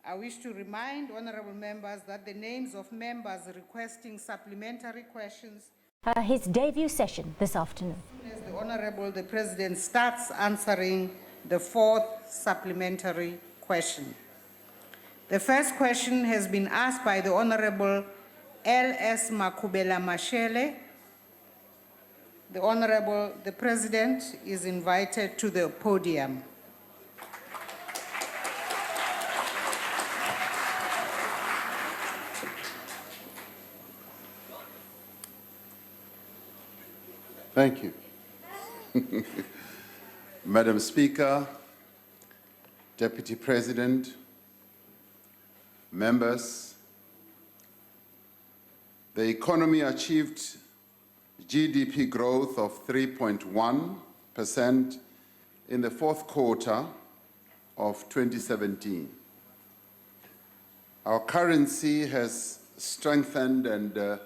I wish to remind honorable members that the names of members requesting supplementary questions His debut session this afternoon. as the President starts answering the fourth supplementary question. The first question has been asked by the Honorable L.S. Makubela Mashele. The President is invited to the podium. Thank you. Madam Speaker, Deputy President, members, the economy achieved GDP growth of 3.1% in the fourth quarter of 2017. Our currency has strengthened and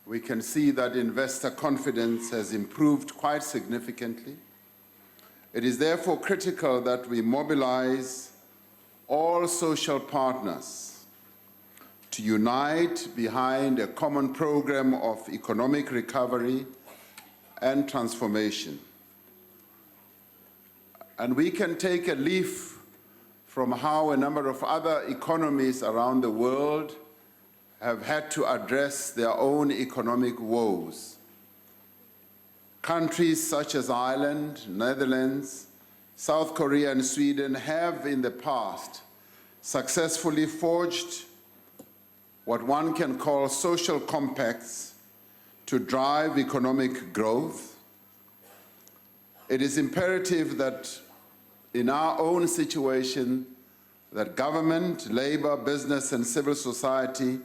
we can see that investor confidence has improved quite significantly. It is therefore critical that we mobilize all social partners to unite behind a common program of economic recovery and transformation. And we can take a leaf from how a number of other economies around the world have had to address their own economic woes. Countries such as Ireland, Netherlands, South Korea, and Sweden have in the past successfully forged what one can call social compacts to drive economic growth. It is imperative that in our own situation, that government, labor, business, and civil society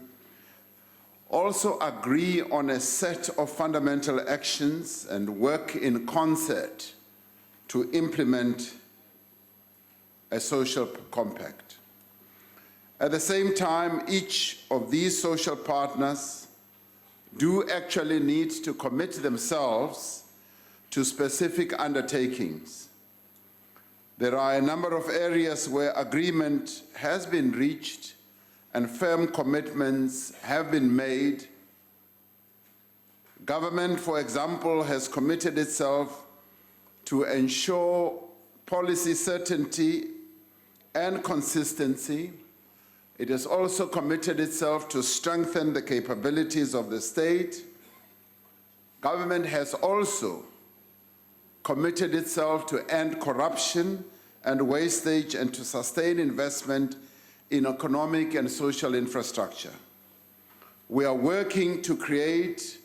also agree on a set of fundamental actions and work in concert to implement a social compact. At the same time, each of these social partners do actually need to commit themselves to specific undertakings. There are a number of areas where agreement has been reached and firm commitments have been made. Government, for example, has committed itself to ensure policy certainty and consistency. It has also committed itself to strengthen the capabilities of the state. Government has also committed itself to end corruption and wastage and to sustain investment in economic and social infrastructure. We are working to create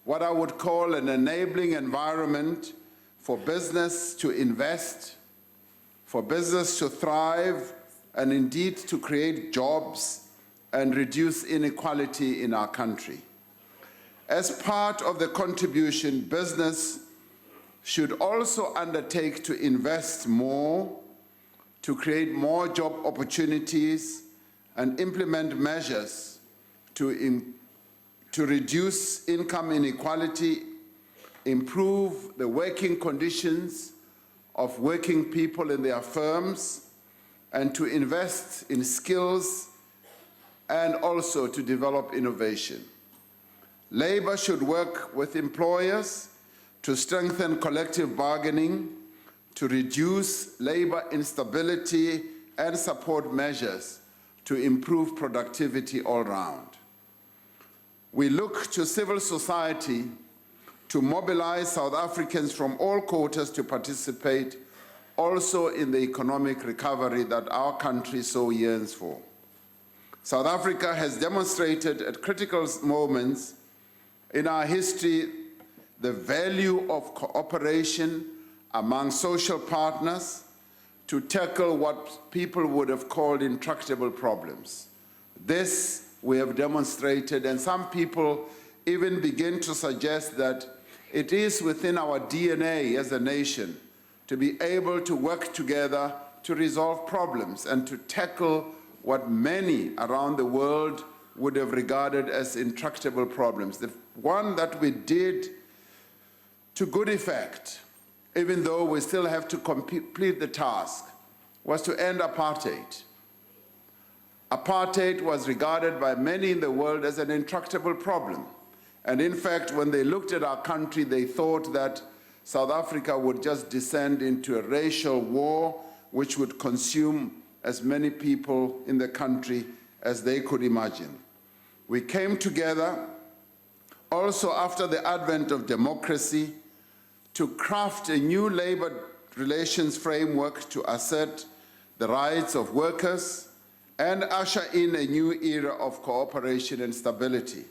what I would call an enabling environment for business to invest, for business to thrive, and indeed to create jobs and reduce inequality in our country. As part of the contribution, business should also undertake to invest more, to create more job opportunities and implement measures to reduce income inequality, improve the working conditions of working people in their firms, and to invest in skills and also to develop innovation. Labor should work with employers to strengthen collective bargaining, to reduce labor instability and support measures to improve productivity all round. We look to civil society to mobilize South Africans from all quarters to participate also in the economic recovery that our country so yearns for. South Africa has demonstrated at critical moments in our history the value of cooperation among social partners to tackle what people would have called intractable problems. This we have demonstrated, and some people even begin to suggest that it is within our DNA as a nation to be able to work together to resolve problems and to tackle what many around the world would have regarded as intractable problems. The one that we did to good effect, even though we still have to complete the task, was to end apartheid. Apartheid was regarded by many in the world as an intractable problem. And in fact, when they looked at our country, they thought that South Africa would just descend into a racial war which would consume as many people in the country as they could imagine. We came together also after the advent of democracy to craft a new labor relations framework to assert the rights of workers and usher in a new era of cooperation and stability.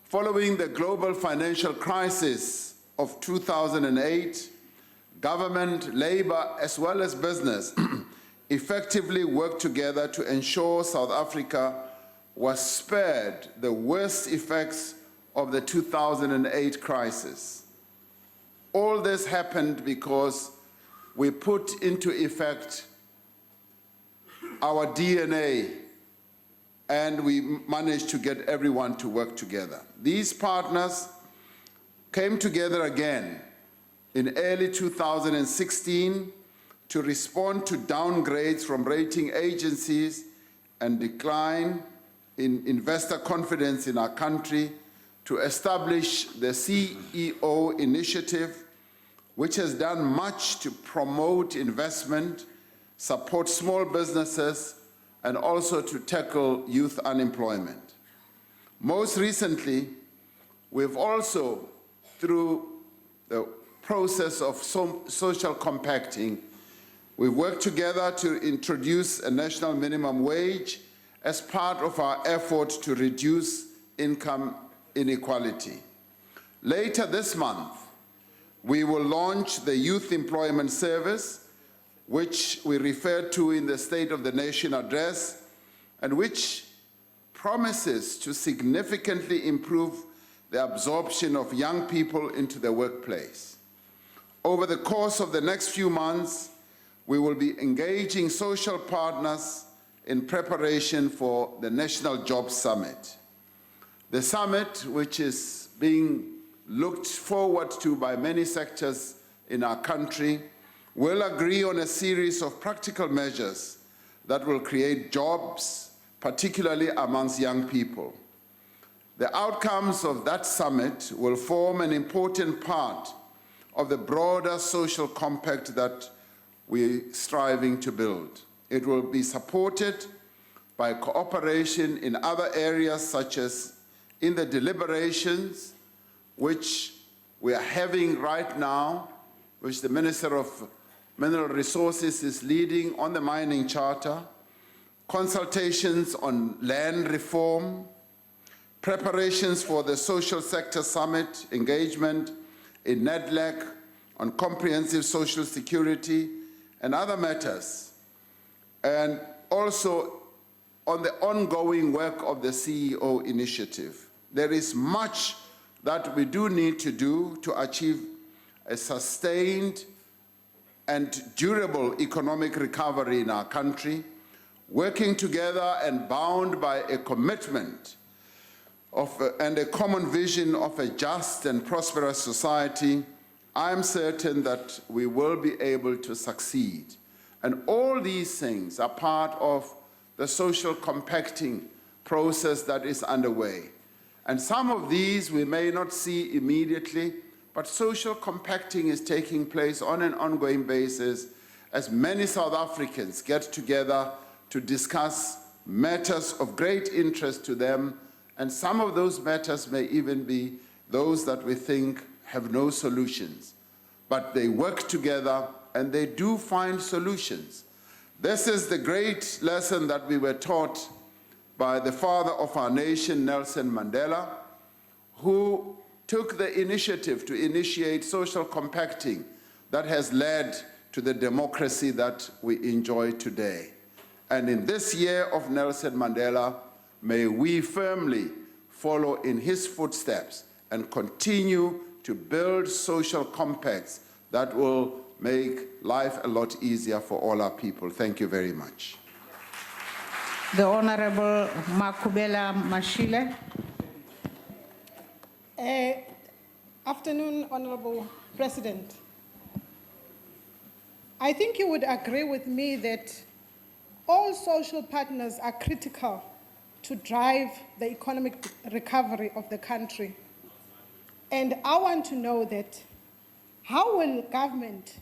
Following the global financial crisis of 2008, government, labor, as well as business effectively worked together to ensure South Africa was spared the worst effects of the 2008 crisis. All this happened because we put into effect our DNA and we managed to get everyone to work together. These partners came together again in early 2016 to respond to downgrades from rating agencies and decline in investor confidence in our country, to establish the CEO initiative, which has done much to promote investment, support small businesses, and also to tackle youth unemployment. Most recently, we've also, through the process of social compacting, we've worked together to introduce a national minimum wage as part of our effort to reduce income inequality. Later this month, we will launch the Youth Employment Service, which we referred to in the State of the Nation address, and which promises to significantly improve the absorption of young people into the workplace. Over the course of the next few months, we will be engaging social partners in preparation for the National Jobs Summit. The summit, which is being looked forward to by many sectors in our country, will agree on a series of practical measures that will create jobs, particularly amongst young people. The outcomes of that summit will form an important part of the broader social compact that we're striving to build. It will be supported by cooperation in other areas, such as in the deliberations, which we are having right now, which the Minister of Mineral Resources is leading on the mining charter, consultations on land reform, preparations for the social sector summit, engagement in NEDLAC on comprehensive social security and other matters, and also on the ongoing work of the CEO initiative. There is much that we do need to do to achieve a sustained and durable economic recovery in our country, working together and bound by a commitment and a common vision of a just and prosperous society. I am certain that we will be able to succeed. And all these things are part of the social compacting process that is underway. And some of these we may not see immediately, but social compacting is taking place on an ongoing basis as many South Africans get together to discuss matters of great interest to them, and some of those matters may even be those that we think have no solutions. But they work together and they do find solutions. This is the great lesson that we were taught by the father of our nation, Nelson Mandela, who took the initiative to initiate social compacting that has led to the democracy that we enjoy today. And in this year of Nelson Mandela, may we firmly follow in his footsteps and continue to build social compacts that will make life a lot easier for all our people. Thank you very much. The Honorable Makubela Mashile. Afternoon, Honorable President. I think you would agree with me that all social partners are critical to drive the economic recovery of the country. And I want to know that how will government,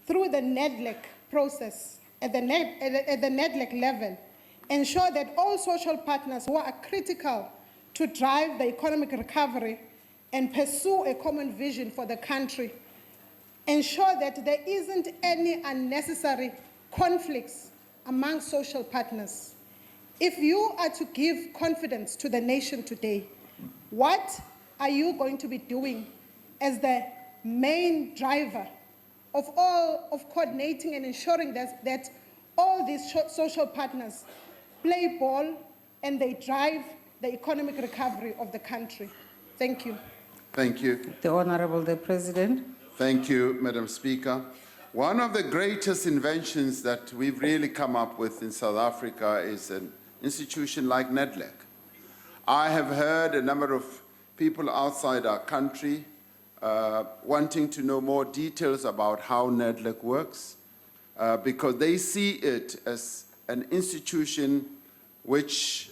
through the NEDLAC process, at the NEDLAC level, ensure that all social partners who are critical to drive the economic recovery and pursue a common vision for the country, ensure that there isn't any unnecessary conflicts among social partners? If you are to give confidence to the nation today, what are you going to be doing as the main driver of coordinating and ensuring that all these social partners play ball and they drive the economic recovery of the country? Thank you. Thank you. The Honorable the President. Thank you, Madam Speaker. One of the greatest inventions that we've really come up with in South Africa is an institution like NEDLAC. I have heard a number of people outside our country wanting to know more details about how NEDLAC works because they see it as an institution which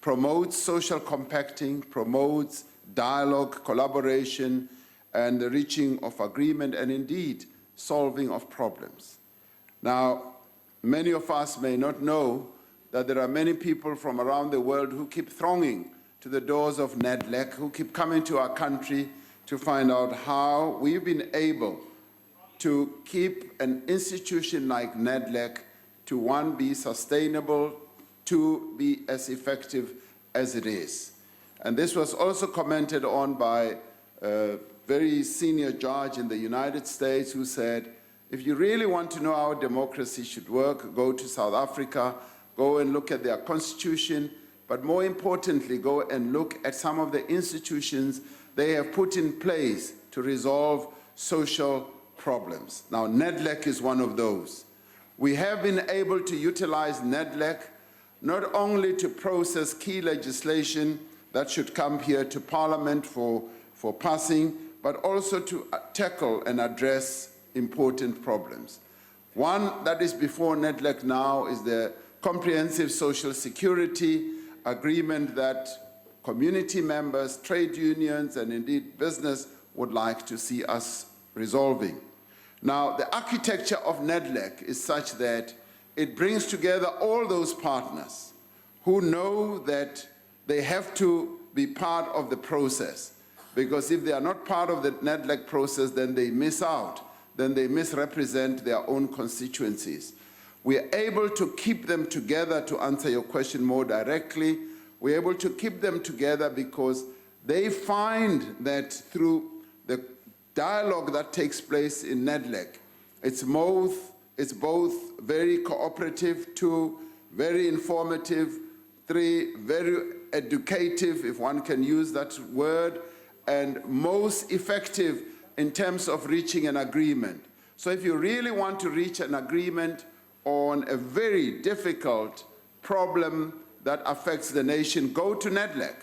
promotes social compacting, promotes dialogue, collaboration, and the reaching of agreement, and indeed solving of problems. Now, many of us may not know that there are many people from around the world who keep thronging to the doors of NEDLAC, who keep coming to our country to find out how we've been able to keep an institution like NEDLAC to, one, be sustainable, two, be as effective as it is. And this was also commented on by a very senior judge in the United States who said, if you really want to know how democracy should work, go to South Africa, go and look at their constitution, but more importantly, go and look at some of the institutions they have put in place to resolve social problems. Now, NEDLAC is one of those. We have been able to utilize NEDLAC not only to process key legislation that should come here to Parliament for passing, but also to tackle and address important problems. One that is before NEDLAC now is the Comprehensive Social Security Agreement that community members, trade unions, and indeed business would like to see us resolving. Now, the architecture of NEDLAC is such that it brings together all those partners who know that they have to be part of the process, because if they are not part of the NEDLAC process, then they miss out, then they misrepresent their own constituencies. We are able to keep them together, to answer your question more directly. We're able to keep them together because they find that through the dialogue that takes place in NEDLAC, it's both very cooperative, two, very informative, three, very educative, if one can use that word, and most effective in terms of reaching an agreement. So if you really want to reach an agreement on a very difficult problem that affects the nation, go to NEDLAC.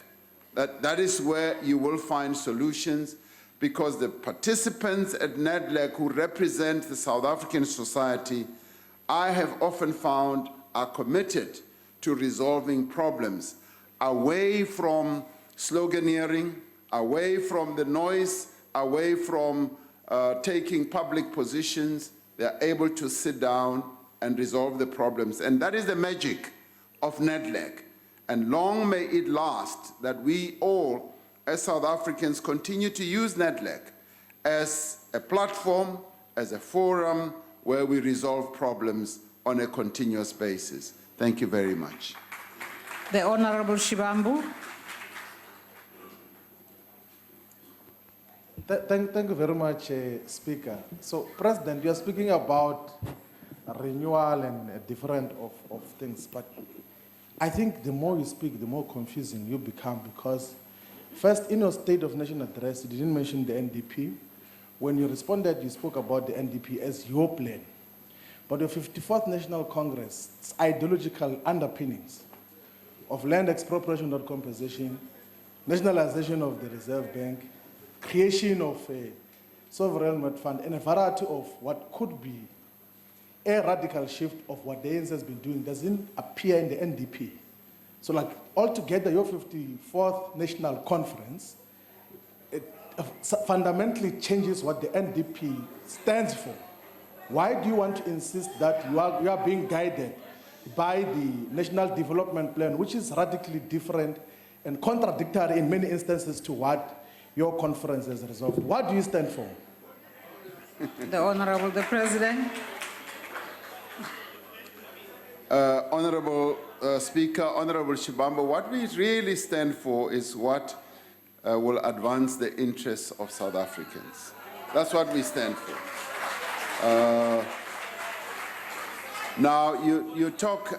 That is where you will find solutions, because the participants at NEDLAC who represent the South African society, I have often found are committed to resolving problems away from sloganeering, away from the noise, away from taking public positions. They're able to sit down and resolve the problems. And that is the magic of NEDLAC. And long may it last that we all, as South Africans, continue to use NEDLAC as a platform, as a forum where we resolve problems on a continuous basis. Thank you very much. The Honorable Shivambu. Thank you very much, Speaker. So, President, you are speaking about renewal and different of things, but I think the more you speak, the more confusing you become, because first, in your State of Nation address, you didn't mention the NDP. When you responded, you spoke about the NDP as your plan. But the 54th National Congress' ideological underpinnings of land expropriation, not compensation, nationalization of the Reserve Bank, creation of a sovereign wealth fund, and a variety of what could be a radical shift of what the ANC has been doing doesn't appear in the NDP. So like altogether, your 54th National Conference, it fundamentally changes what the NDP stands for. Why do you want to insist that you are being guided by the National Development Plan, which is radically different and contradictory in many instances to what your conference has resolved? What do you stand for? The Honorable the President. Honorable Speaker, Honorable Shibambo, what we really stand for is what will advance the interests of South Africans. That's what we stand for. Now, you talk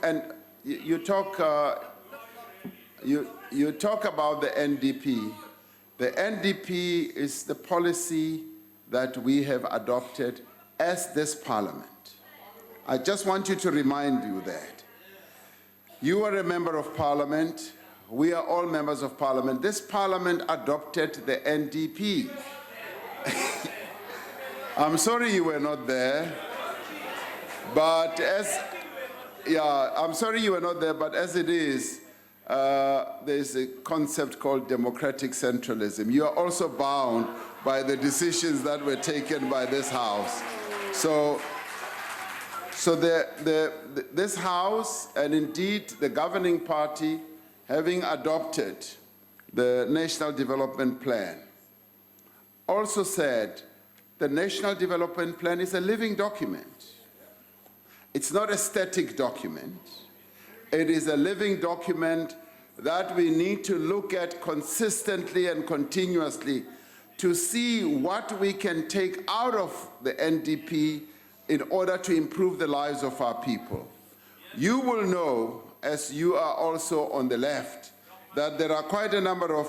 about the NDP. The NDP is the policy that we have adopted as this Parliament. I just want you to remind you that. You are a member of Parliament. We are all members of Parliament. This Parliament adopted the NDP. I'm sorry you were not there, but I'm sorry you were not there, but as it is, there's a concept called democratic centralism. You are also bound by the decisions that were taken by this House. So this House, and indeed the governing party, having adopted the National Development Plan, also said the National Development Plan is a living document. It's not a static document. It is a living document that we need to look at consistently and continuously to see what we can take out of the NDP in order to improve the lives of our people. You will know, as you are also on the left, that there are quite a number of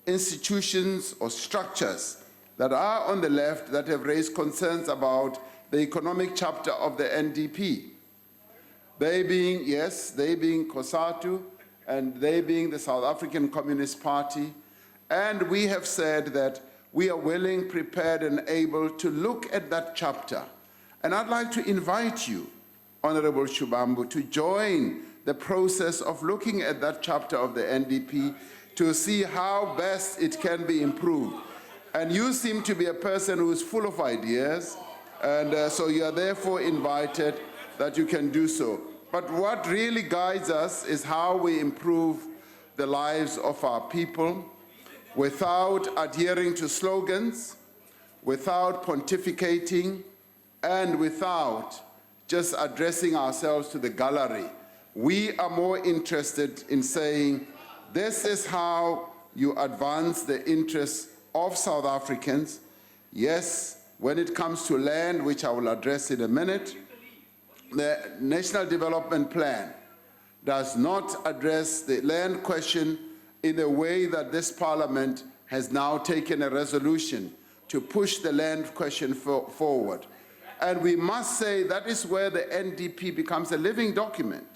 institutions or structures that are on the left that have raised concerns about the economic chapter of the NDP. They being COSATU, and they being the South African Communist Party. And we have said that we are willing, prepared, and able to look at that chapter. And I'd like to invite you, Honorable Shibambo, to join the process of looking at that chapter of the NDP to see how best it can be improved. And you seem to be a person who is full of ideas, and so you are therefore invited that you can do so. But what really guides us is how we improve the lives of our people without adhering to slogans, without pontificating, and without just addressing ourselves to the gallery. We are more interested in saying, this is how you advance the interests of South Africans. Yes, when it comes to land, which I will address in a minute, the National Development Plan does not address the land question in a way that this Parliament has now taken a resolution to push the land question forward. And we must say that is where the NDP becomes a living document.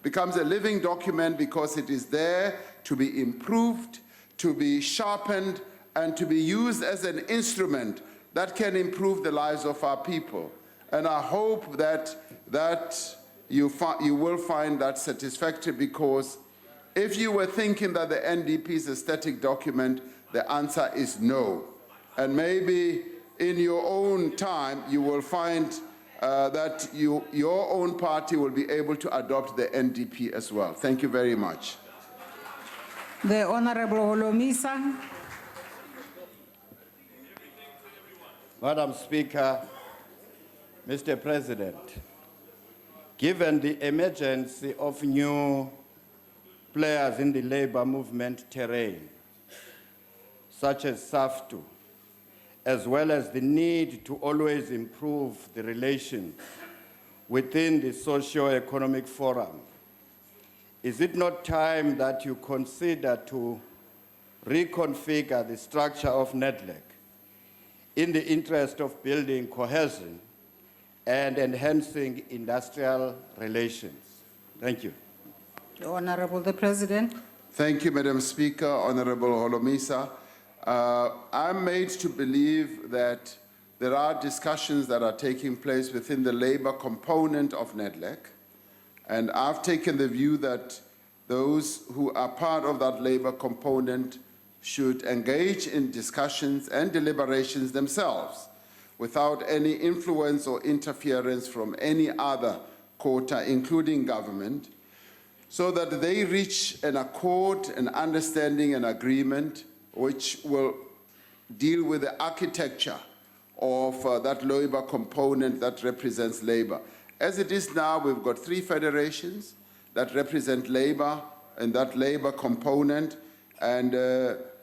Becomes a living document because it is there to be improved, to be sharpened, and to be used as an instrument that can improve the lives of our people. And I hope that you will find that satisfactory, because if you were thinking that the NDP is a static document, the answer is no. And maybe in your own time, you will find that your own party will be able to adopt the NDP as well. Thank you very much. The Honorable Holomisa. Madam Speaker, Mr. President, given the emergence of new players in the labor movement terrain, such as SAFTU, as well as the need to always improve the relations within the socio-economic forum, is it not time that you consider to reconfigure the structure of NEDLAC in the interest of building cohesion and enhancing industrial relations? Thank you. The Honorable the President. Thank you, Madam Speaker, Honorable Holomisa. I'm made to believe that there are discussions that are taking place within the labor component of NEDLAC, and I've taken the view that those who are part of that labor component should engage in discussions and deliberations themselves without any influence or interference from any other quota, including government, so that they reach an accord, an understanding, an agreement which will deal with the architecture of that labor component that represents labor. As it is now, we've got 3 federations that represent labor and that labor component, and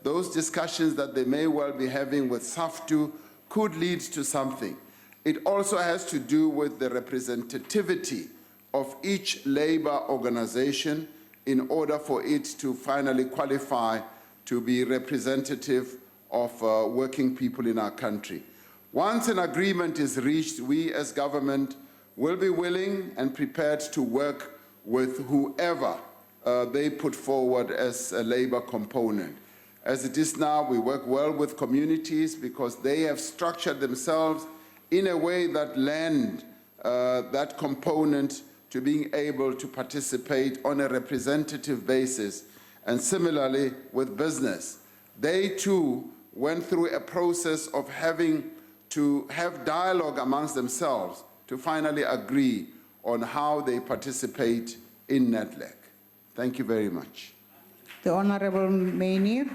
those discussions that they may well be having with SAFTU could lead to something. It also has to do with the representativity of each labor organization in order for it to finally qualify to be representative of working people in our country. Once an agreement is reached, we as government will be willing and prepared to work with whoever they put forward as a labor component. As it is now, we work well with communities because they have structured themselves in a way that lend that component to being able to participate on a representative basis. And similarly with business, they too went through a process of having to have dialogue amongst themselves to finally agree on how they participate in NEDLAC. Thank you very much. The Honorable Mainir.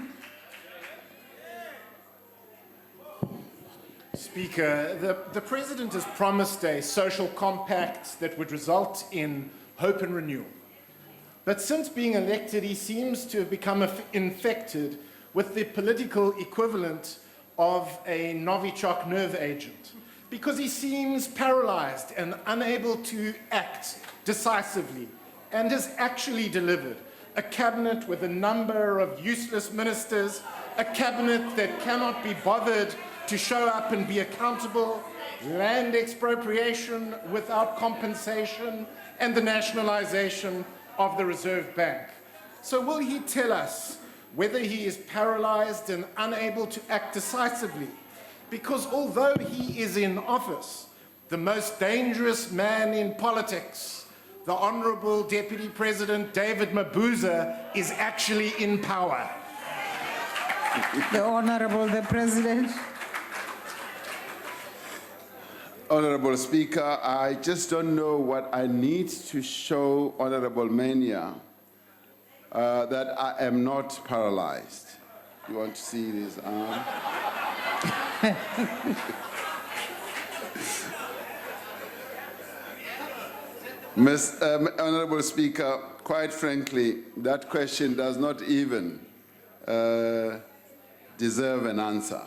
Speaker, the President has promised a social compact that would result in hope and renewal. But since being elected, he seems to have become infected with the political equivalent of a Novichok nerve agent, because he seems paralyzed and unable to act decisively, and has actually delivered a cabinet with a number of useless ministers, a cabinet that cannot be bothered to show up and be accountable, land expropriation without compensation, and the nationalization of the Reserve Bank. So will he tell us whether he is paralyzed and unable to act decisively? Because although he is in office, the most dangerous man in politics, the Honorable Deputy President David Mabuza, is actually in power. The Honorable the President. Honorable Speaker, I just don't know what I need to show Honorable Mania that I am not paralyzed. You want to see this arm? Honorable Speaker, quite frankly, that question does not even deserve an answer.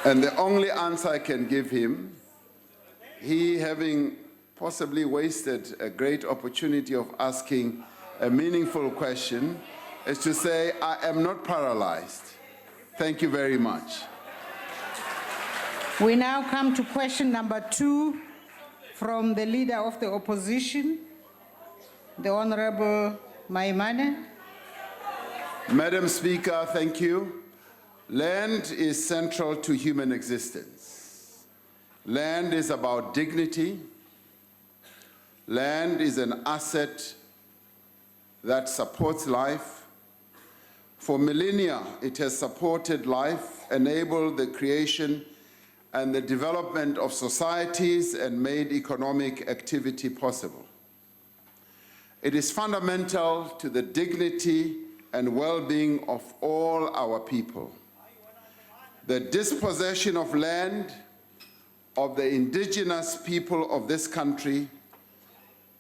And the only answer I can give him, he having possibly wasted a great opportunity of asking a meaningful question, is to say, I am not paralyzed. Thank you very much. We now come to question number 2 from the Leader of the Opposition, the Honorable Maimane. Madam Speaker, thank you. Land is central to human existence. Land is about dignity. Land is an asset that supports life. For millennia, it has supported life, enabled the creation and the development of societies, and made economic activity possible. It is fundamental to the dignity and well-being of all our people. The dispossession of land of the indigenous people of this country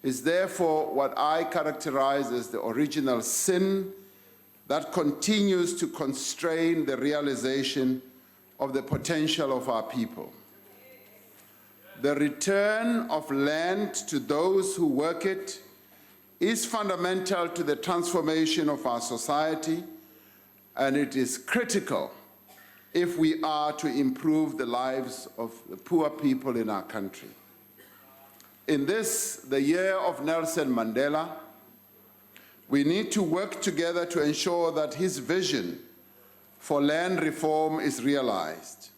is therefore what I characterize as the original sin that continues to constrain the realization of the potential of our people. The return of land to those who work it is fundamental to the transformation of our society, and it is critical if we are to improve the lives of the poor people in our country. In this, the year of Nelson Mandela, we need to work together to ensure that his vision for land reform is realized.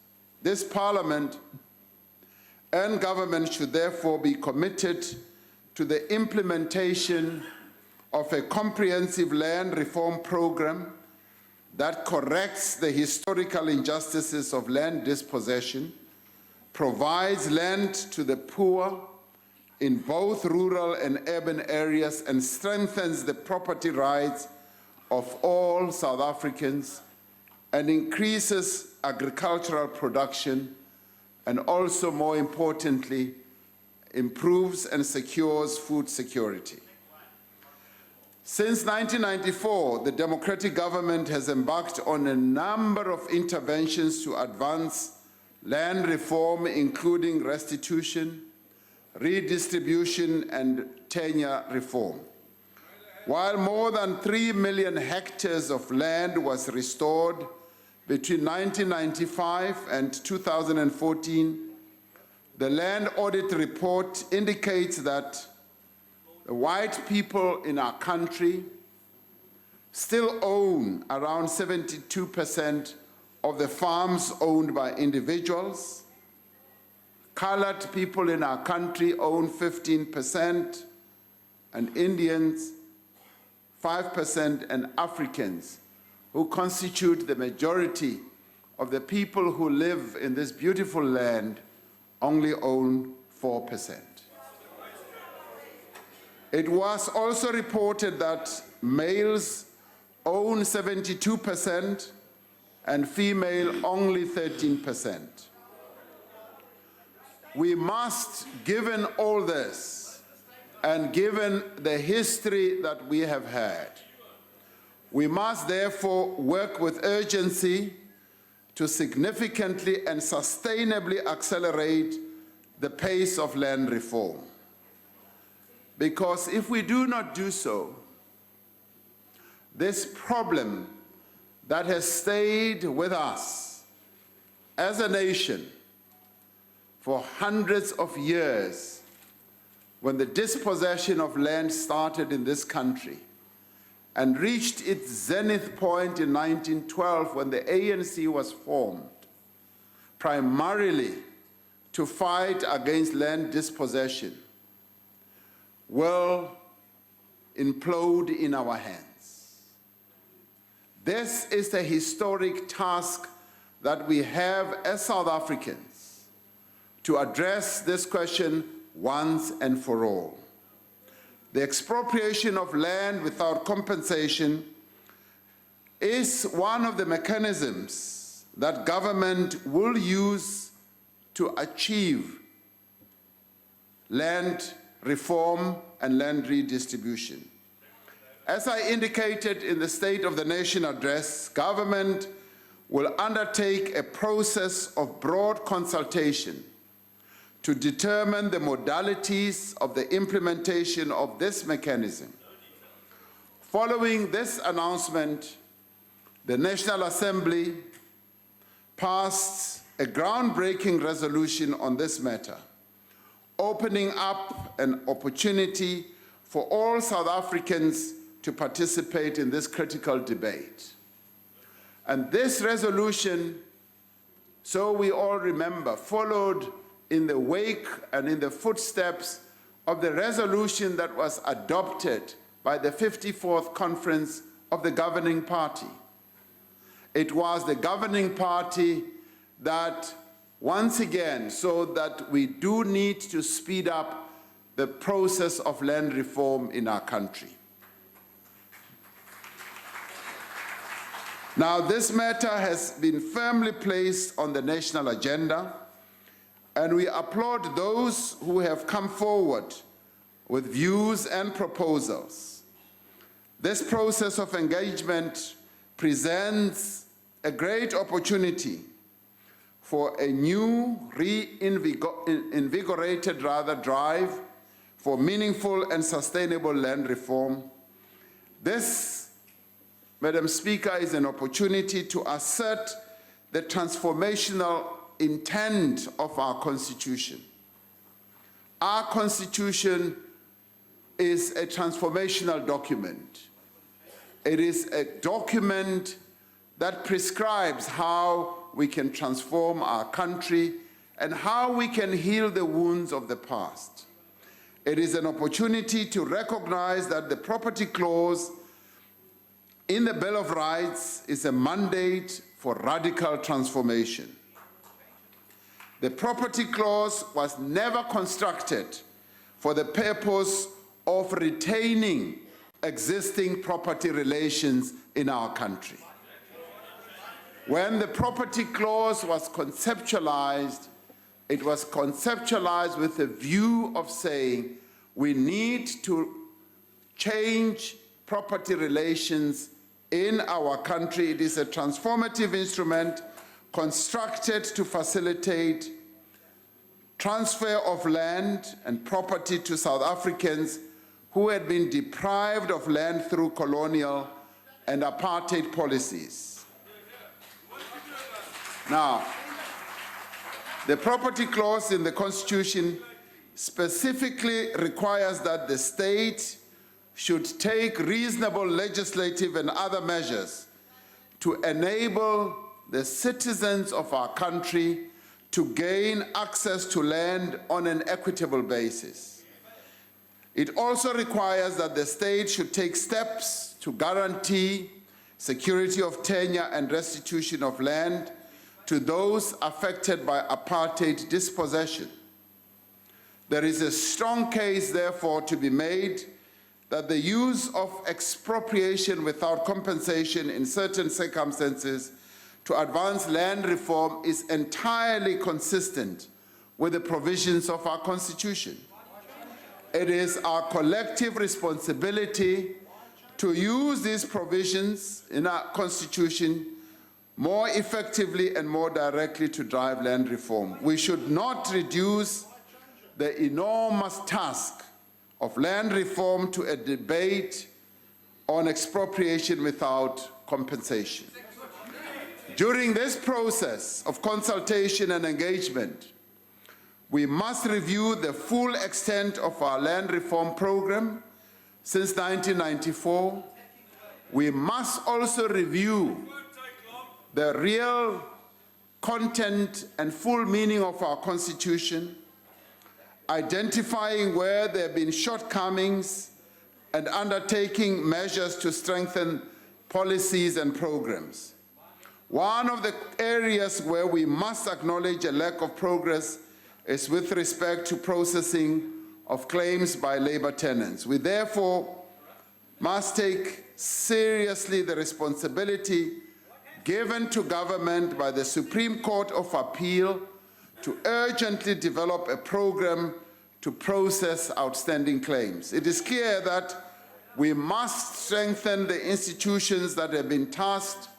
This Parliament and government should therefore be committed to the implementation of a comprehensive land reform program that corrects the historical injustices of land dispossession, provides land to the poor in both rural and urban areas, and strengthens the property rights of all South Africans, and increases agricultural production, and also, more importantly, improves and secures food security. Since 1994, the democratic government has embarked on a number of interventions to advance land reform, including restitution, redistribution, and tenure reform. While more than 3 million hectares of land was restored between 1995 and 2014, the land audit report indicates that the white people in our country still own around 72% of the farms owned by individuals. Colored people in our country own 15%, and Indians 5%, and Africans, who constitute the majority of the people who live in this beautiful land, only own 4%. It was also reported that males own 72% and female only 13%. We must, given all this, and given the history that we have had, we must therefore work with urgency to significantly and sustainably accelerate the pace of land reform. Because if we do not do so, this problem that has stayed with us as a nation for hundreds of years, when the dispossession of land started in this country and reached its zenith point in 1912 when the ANC was formed, primarily to fight against land dispossession, will implode in our hands. This is the historic task that we have as South Africans, to address this question once and for all. The expropriation of land without compensation is one of the mechanisms that government will use to achieve land reform and land redistribution. As I indicated in the State of the Nation address, government will undertake a process of broad consultation to determine the modalities of the implementation of this mechanism. Following this announcement, the National Assembly passed a groundbreaking resolution on this matter, opening up an opportunity for all South Africans to participate in this critical debate. And this resolution, so we all remember, followed in the wake and in the footsteps of the resolution that was adopted by the 54th Conference of the Governing Party. It was the governing party that once again saw that we do need to speed up the process of land reform in our country. Now, this matter has been firmly placed on the national agenda, and we applaud those who have come forward with views and proposals. This process of engagement presents a great opportunity for a new, reinvigorated drive for meaningful and sustainable land reform. This, Madam Speaker, is an opportunity to assert the transformational intent of our Constitution. Our Constitution is a transformational document. It is a document that prescribes how we can transform our country and how we can heal the wounds of the past. It is an opportunity to recognize that the property clause in the Bill of Rights is a mandate for radical transformation. The property clause was never constructed for the purpose of retaining existing property relations in our country. When the property clause was conceptualized, it was conceptualized with a view of saying we need to change property relations in our country. It is a transformative instrument constructed to facilitate transfer of land and property to South Africans who had been deprived of land through colonial and apartheid policies. Now, the property clause in the Constitution specifically requires that the state should take reasonable legislative and other measures to enable the citizens of our country to gain access to land on an equitable basis. It also requires that the state should take steps to guarantee security of tenure and restitution of land to those affected by apartheid dispossession. There is a strong case, therefore, to be made that the use of expropriation without compensation in certain circumstances to advance land reform is entirely consistent with the provisions of our Constitution. It is our collective responsibility to use these provisions in our Constitution more effectively and more directly to drive land reform. We should not reduce the enormous task of land reform to a debate on expropriation without compensation. During this process of consultation and engagement, we must review the full extent of our land reform program since 1994. We must also review the real content and full meaning of our Constitution, identifying where there have been shortcomings and undertaking measures to strengthen policies and programs. One of the areas where we must acknowledge a lack of progress is with respect to processing of claims by labor tenants. We therefore must take seriously the responsibility given to government by the Supreme Court of Appeal to urgently develop a program to process outstanding claims. It is clear that we must strengthen the institutions that have been tasked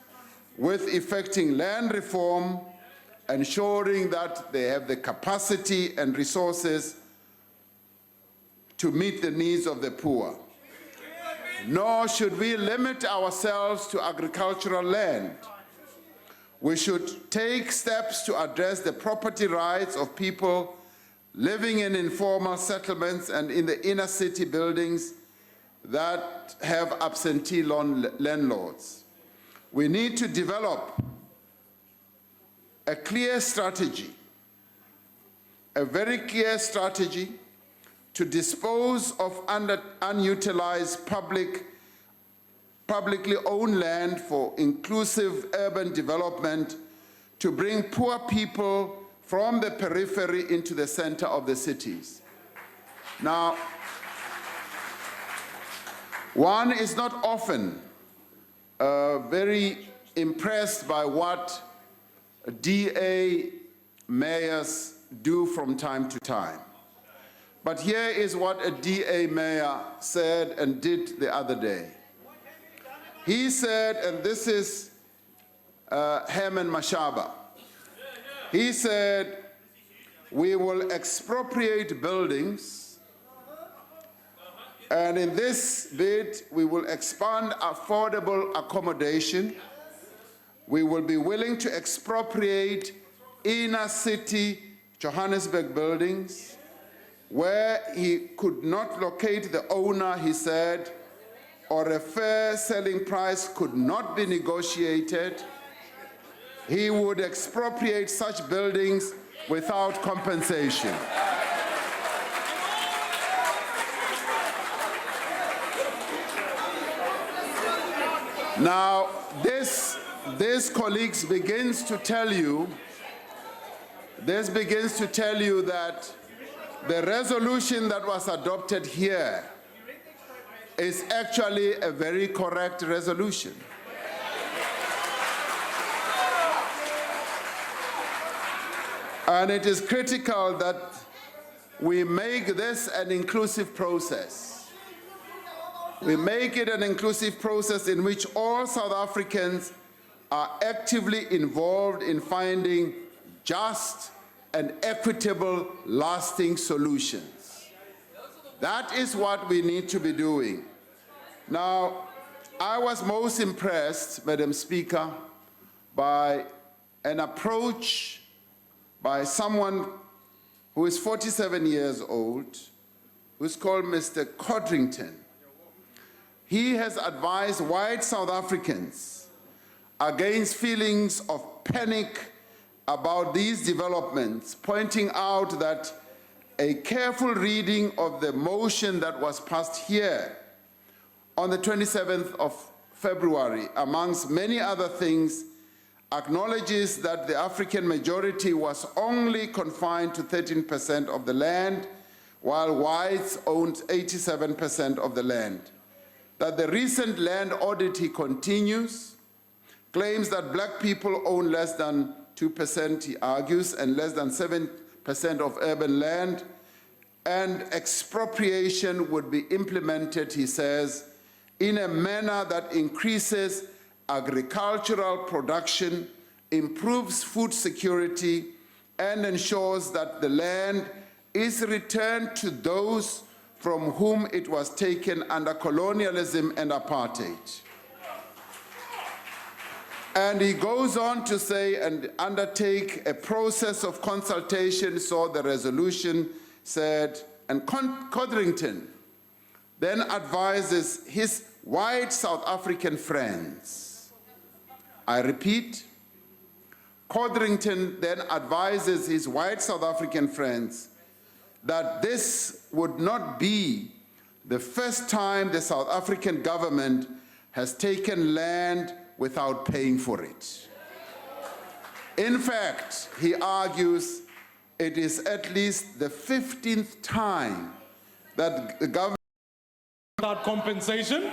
with effecting land reform, ensuring that they have the capacity and resources to meet the needs of the poor. Nor should we limit ourselves to agricultural land. We should take steps to address the property rights of people living in informal settlements and in the inner city buildings that have absentee landlords. We need to develop a clear strategy, a very clear strategy to dispose of unutilized publicly owned land for inclusive urban development to bring poor people from the periphery into the center of the cities. Now, one is not often very impressed by what DA mayors do from time to time. But here is what a DA mayor said and did the other day. He said, and this is Herman Mashaba, he said, we will expropriate buildings, and in this bid, we will expand affordable accommodation. We will be willing to expropriate inner city Johannesburg buildings where he could not locate the owner, he said, or a fair selling price could not be negotiated, he would expropriate such buildings without compensation. Now, this, colleagues, begins to tell you that the resolution that was adopted here is actually a very correct resolution. And it is critical that we make this an inclusive process. We make it an inclusive process in which all South Africans are actively involved in finding just and equitable, lasting solutions. That is what we need to be doing. Now, I was most impressed, Madam Speaker, by an approach by someone who is 47 years old, who's called Mr. Codrington. He has advised white South Africans against feelings of panic about these developments, pointing out that a careful reading of the motion that was passed here on the 27th of February, amongst many other things, acknowledges that the African majority was only confined to 13% of the land, while whites owned 87% of the land. That the recent land audit, he continues, claims that black people own less than 2%, he argues, and less than 7% of urban land, and expropriation would be implemented, he says, in a manner that increases agricultural production, improves food security, and ensures that the land is returned to those from whom it was taken under colonialism and apartheid. And he goes on to say and undertake a process of consultation, so the resolution said, and Codrington then advises his white South African friends. I repeat, Codrington then advises his white South African friends that this would not be the first time the South African government has taken land without paying for it. In fact, he argues, it is at least the 15th time that the government without compensation.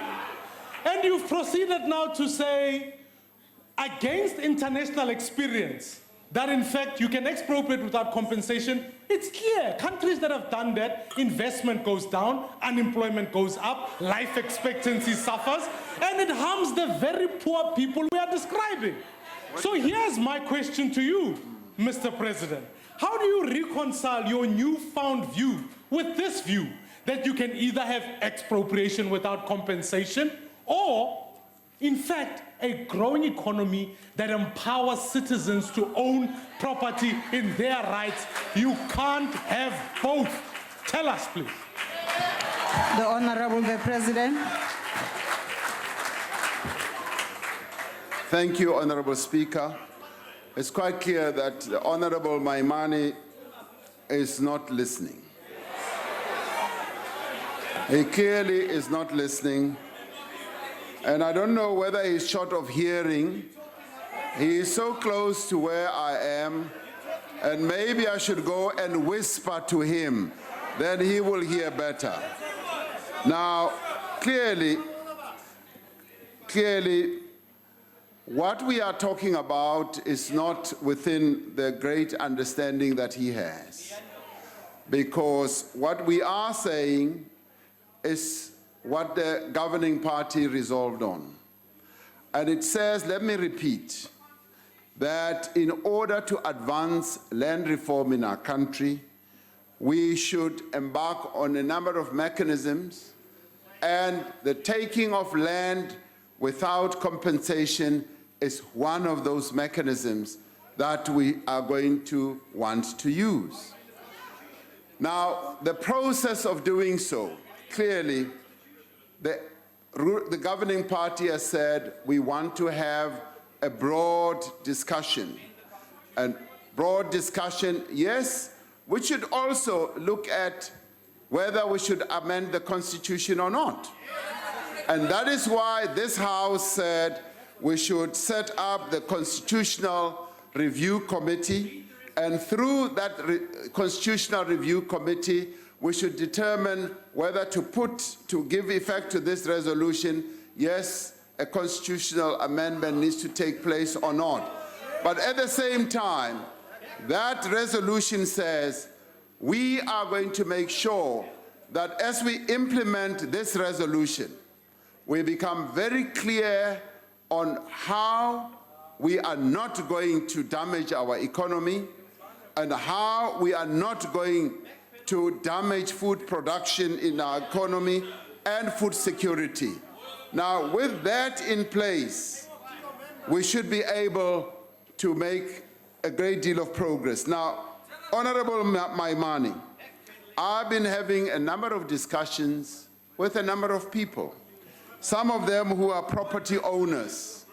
And you've proceeded now to say, against international experience, that in fact you can expropriate without compensation. It's clear, countries that have done that, investment goes down, unemployment goes up, life expectancy suffers, and it harms the very poor people we are describing. So here's my question to you, Mr. President. How do you reconcile your newfound view with this view that you can either have expropriation without compensation or, in fact, a growing economy that empowers citizens to own property in their rights? You can't have both. Tell us, please. The Honorable the President. Thank you, Honorable Speaker. It's quite clear that the Honorable Maimane is not listening. He clearly is not listening. And I don't know whether he's short of hearing. He is so close to where I am, and maybe I should go and whisper to him, then he will hear better. Now, clearly, what we are talking about is not within the great understanding that he has. Because what we are saying is what the governing party resolved on. And it says, let me repeat, that in order to advance land reform in our country, we should embark on a number of mechanisms, and the taking of land without compensation is one of those mechanisms that we are going to want to use. Now, the process of doing so, clearly, the the governing party has said we want to have a broad discussion. And broad discussion, yes, we should also look at whether we should amend the Constitution or not. And that is why this House said we should set up the Constitutional Review Committee, and through that Constitutional Review Committee, we should determine whether to give effect to this resolution, yes, a constitutional amendment needs to take place or not. But at the same time, that resolution says we are going to make sure that as we implement this resolution, we become very clear on how we are not going to damage our economy and how we are not going to damage food production in our economy and food security. Now, with that in place, we should be able to make a great deal of progress. Now, Honorable Maimane, I've been having a number of discussions with a number of people, some of them who are property owners,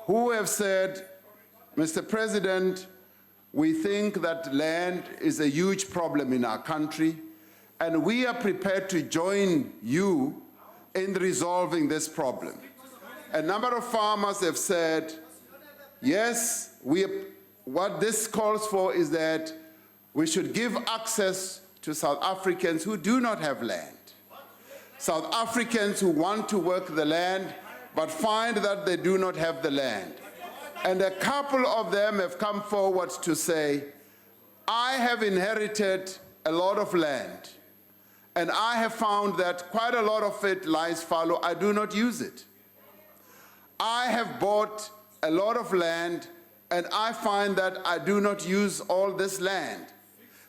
who have said, Mr. President, we think that land is a huge problem in our country, and we are prepared to join you in resolving this problem. A number of farmers have said, yes, what this calls for is that we should give access to South Africans who do not have land. South Africans who want to work the land but find that they do not have the land. And a couple of them have come forward to say, I have inherited a lot of land, and I have found that quite a lot of it lies fallow. I do not use it. I have bought a lot of land, and I find that I do not use all this land.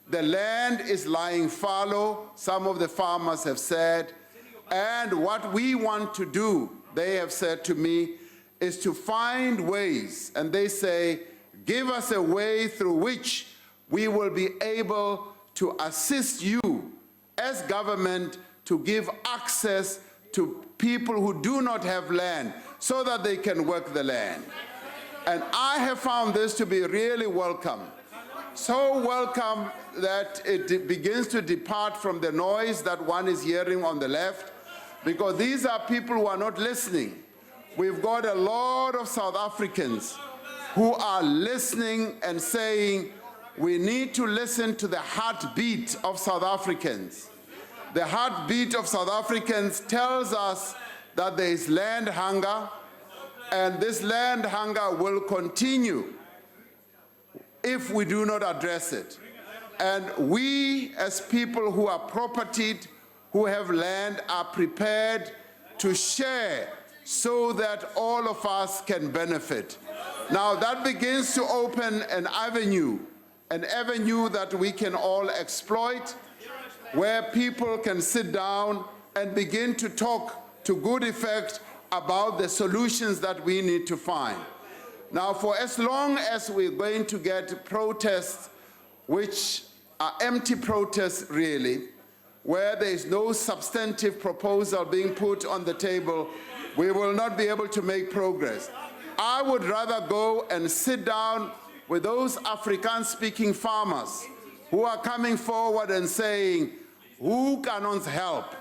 The land is lying fallow, some of the farmers have said, and what we want to do, they have said to me, is to find ways, and they say, give us a way through which we will be able to assist you as government to give access to people who do not have land so that they can work the land. And I have found this to be really welcome. So welcome that it begins to depart from the noise that one is hearing on the left, because these are people who are not listening. We've got a lot of South Africans who are listening and saying, we need to listen to the heartbeat of South Africans. The heartbeat of South Africans tells us that there is land hunger, and this land hunger will continue if we do not address it. And we, as people who are propertied, who have land, are prepared to share so that all of us can benefit. Now that begins to open an avenue that we can all exploit, where people can sit down and begin to talk to good effect about the solutions that we need to find. Now, for as long as we're going to get protests, which are empty protests really, where there is no substantive proposal being put on the table, we will not be able to make progress. I would rather go and sit down with those Afrikaans-speaking farmers who are coming forward and saying, who can ons help?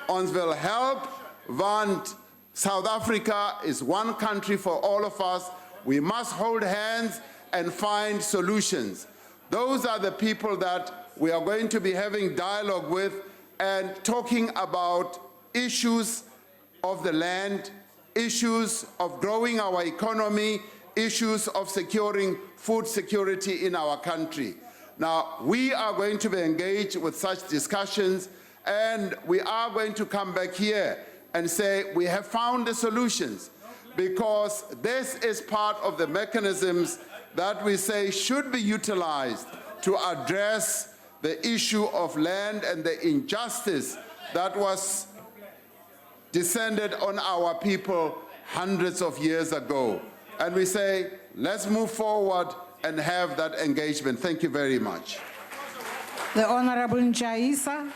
Ons wil help, want South Africa is one country for all of us. We must hold hands and find solutions. Those are the people that we are going to be having dialogue with and talking about issues of the land, issues of growing our economy, issues of securing food security in our country. Now, we are going to be engaged with such discussions, and we are going to come back here and say we have found the solutions, because this is part of the mechanisms that we say should be utilized to address the issue of land and the injustice that was descended on our people hundreds of years ago. And we say, let's move forward and have that engagement. Thank you very much. The Honorable Njaisa.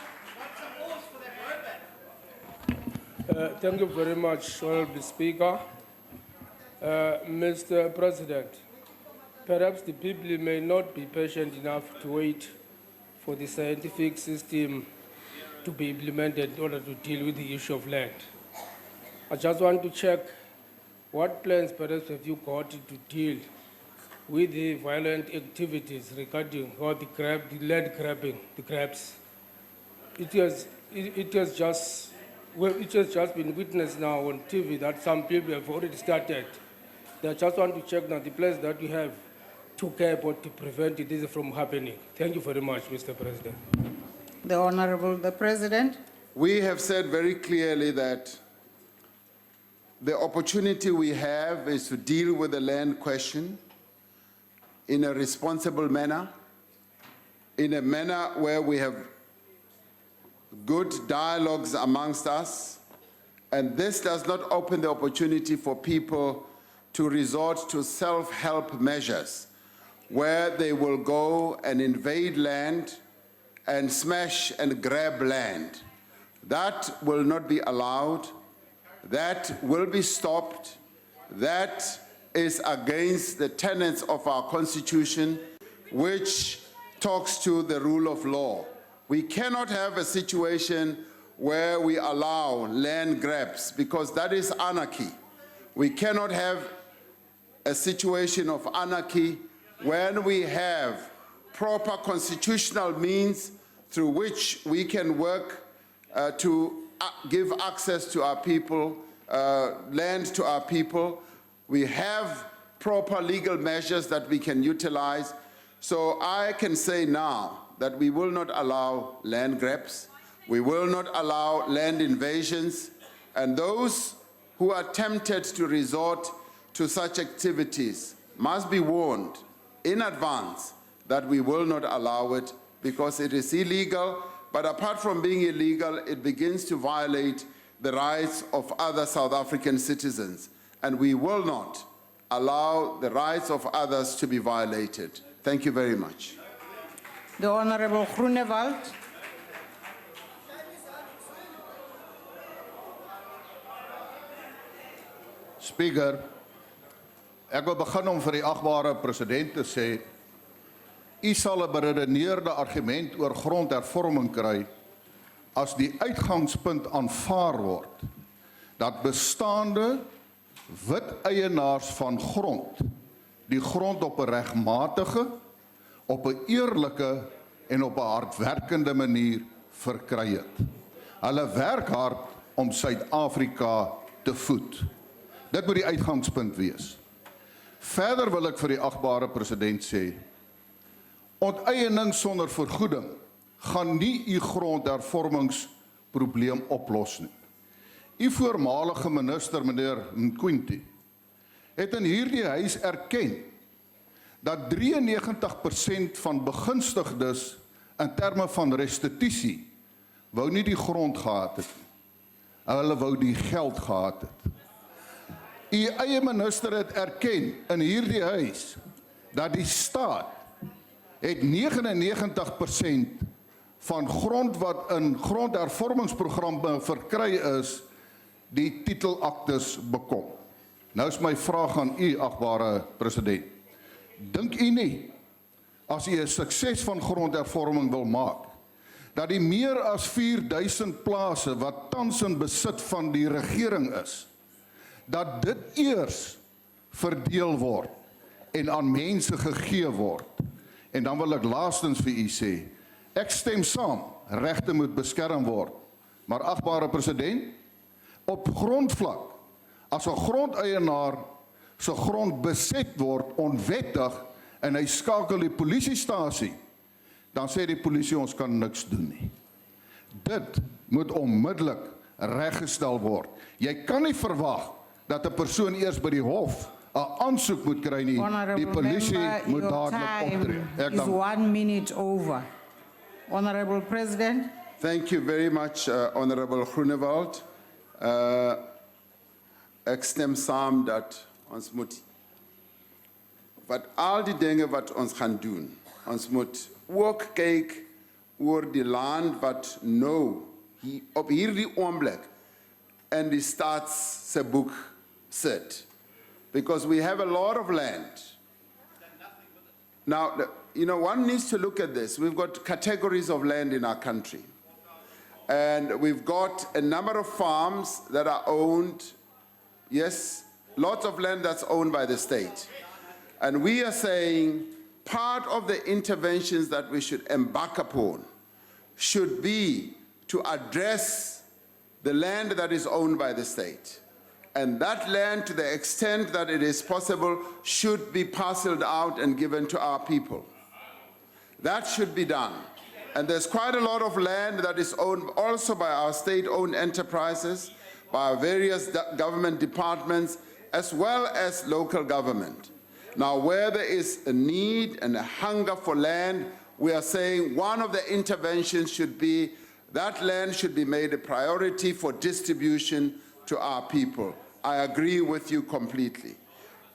Thank you very much, Honorable Speaker. Mr. President, perhaps the people may not be patient enough to wait for the scientific system to be implemented in order to deal with the issue of land. I just want to check what plans perhaps have you got to deal with the violent activities regarding or the land grabbing, the grabs. It has just been witnessed now on TV that some people have already started. I just want to check now the plans that you have to cap or to prevent this from happening. Thank you very much, Mr. President. The Honorable the President. We have said very clearly that the opportunity we have is to deal with the land question in a responsible manner, in a manner where we have good dialogues amongst us, and this does not open the opportunity for people to resort to self-help measures where they will go and invade land and smash and grab land. That will not be allowed. That will be stopped. That is against the tenets of our Constitution, which talks to the rule of law. We cannot have a situation where we allow land grabs because that is anarchy. We cannot have a situation of anarchy when we have proper constitutional means through which we can work to give access to our people, land to our people. We have proper legal measures that we can utilize. So I can say now that we will not allow land grabs, we will not allow land invasions, and those who are tempted to resort to such activities must be warned in advance that we will not allow it because it is illegal, but apart from being illegal, it begins to violate the rights of other South African citizens, and we will not allow the rights of others to be violated. Thank you very much. The Honorable Groenewald. Speaker, ek wil begin om vir die agbare president te sê, u sal 'n beredeneerde argument oor grondhervorming kry as die uitgangspunt aanvaar word dat bestaande wit eienaars van grond die grond op 'n regmatige, op 'n eerlike en op 'n hardwerkende manier verkry het. Hulle werk hard om Suid-Afrika te voed. Dit moet die uitgangspunt wees. Verder wil ek vir die agbare president sê, onteiening sonder vergoeding gaan nie u grondhervormingsprobleem oplos nie. U voormalige minister, meneer Nkwinti, het in hierdie huis erken dat 93% van begunstigdes in terme van restituisie wou nie die grond gehad het nie. Hulle wou die geld gehad het. U eie minister het erken in hierdie huis dat die staat het 99% van grond wat in grondhervormingsprogramme verkry is, die titelaktes bekom. Nou is my vraag aan u, agbare president. Dink u nie, as u 'n sukses van grondhervorming wil maak, dat die meer as 4000 plase wat tans in besit van die regering is, dat dit eers verdeel word en aan mense gegee word? En dan wil ek laastens vir u sê, ek stem saam, regte moet beskerm word. Maar agbare president, op grondvlak, as 'n grondeienaar se grond beset word onwettig en hy skakel die polisiestasie, dan sê die polisie ons kan niks doen nie. Dit moet onmiddellik reggestel word. Jy kan nie verwag dat 'n persoon eers by die hof 'n aansoek moet kry nie. Die polisie moet dadelik optree. Ek Is dank. 1 minute over. Honorable President. Thank you very much, Honorable Groenewald. Ek stem saam dat ons moet, wat al die dinge wat ons gaan doen, ons moet ook kyk oor die land wat nou, op hierdie oomblik, and the starts the book sit, because we have a lot of land. Now, one needs to look at this. We've got categories of land in our country. And we've got a number of farms that are owned, yes, lots of land that's owned by the state. And we are saying part of the interventions that we should embark upon should be to address the land that is owned by the state. And that land, to the extent that it is possible, should be parceled out and given to our people. That should be done. And there's quite a lot of land that is owned also by our state-owned enterprises, by our various government departments, as well as local government. Now, where there is a need and a hunger for land, we are saying one of the interventions should be that land should be made a priority for distribution to our people. I agree with you completely.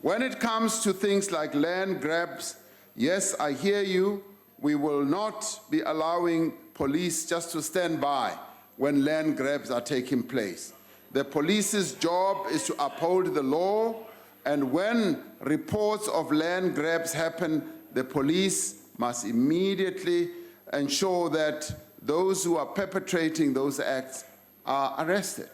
When it comes to things like land grabs, yes, I hear you. We will not be allowing police just to stand by when land grabs are taking place. The police's job is to uphold the law, and when reports of land grabs happen, the police must immediately ensure that those who are perpetrating those acts are arrested.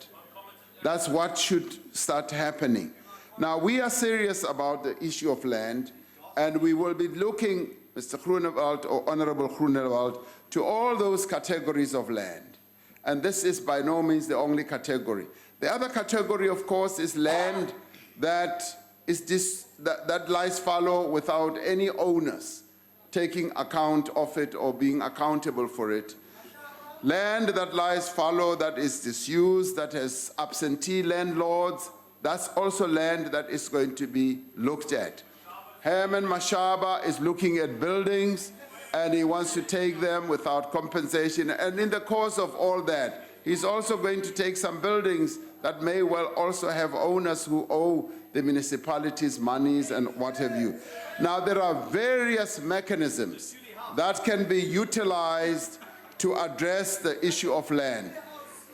That's what should start happening. Now, we are serious about the issue of land, and we will be looking, Mr. Groenewald or Honorable Groenewald, to all those categories of land. And this is by no means the only category. The other category, of course, is land that lies fallow without any owners taking account of it or being accountable for it. Land that lies fallow, that is disused, that has absentee landlords, that's also land that is going to be looked at. Herman Mashaba is looking at buildings, and he wants to take them without compensation. And in the course of all that, he's also going to take some buildings that may well also have owners who owe the municipalities monies and what have you. Now, there are various mechanisms that can be utilized to address the issue of land.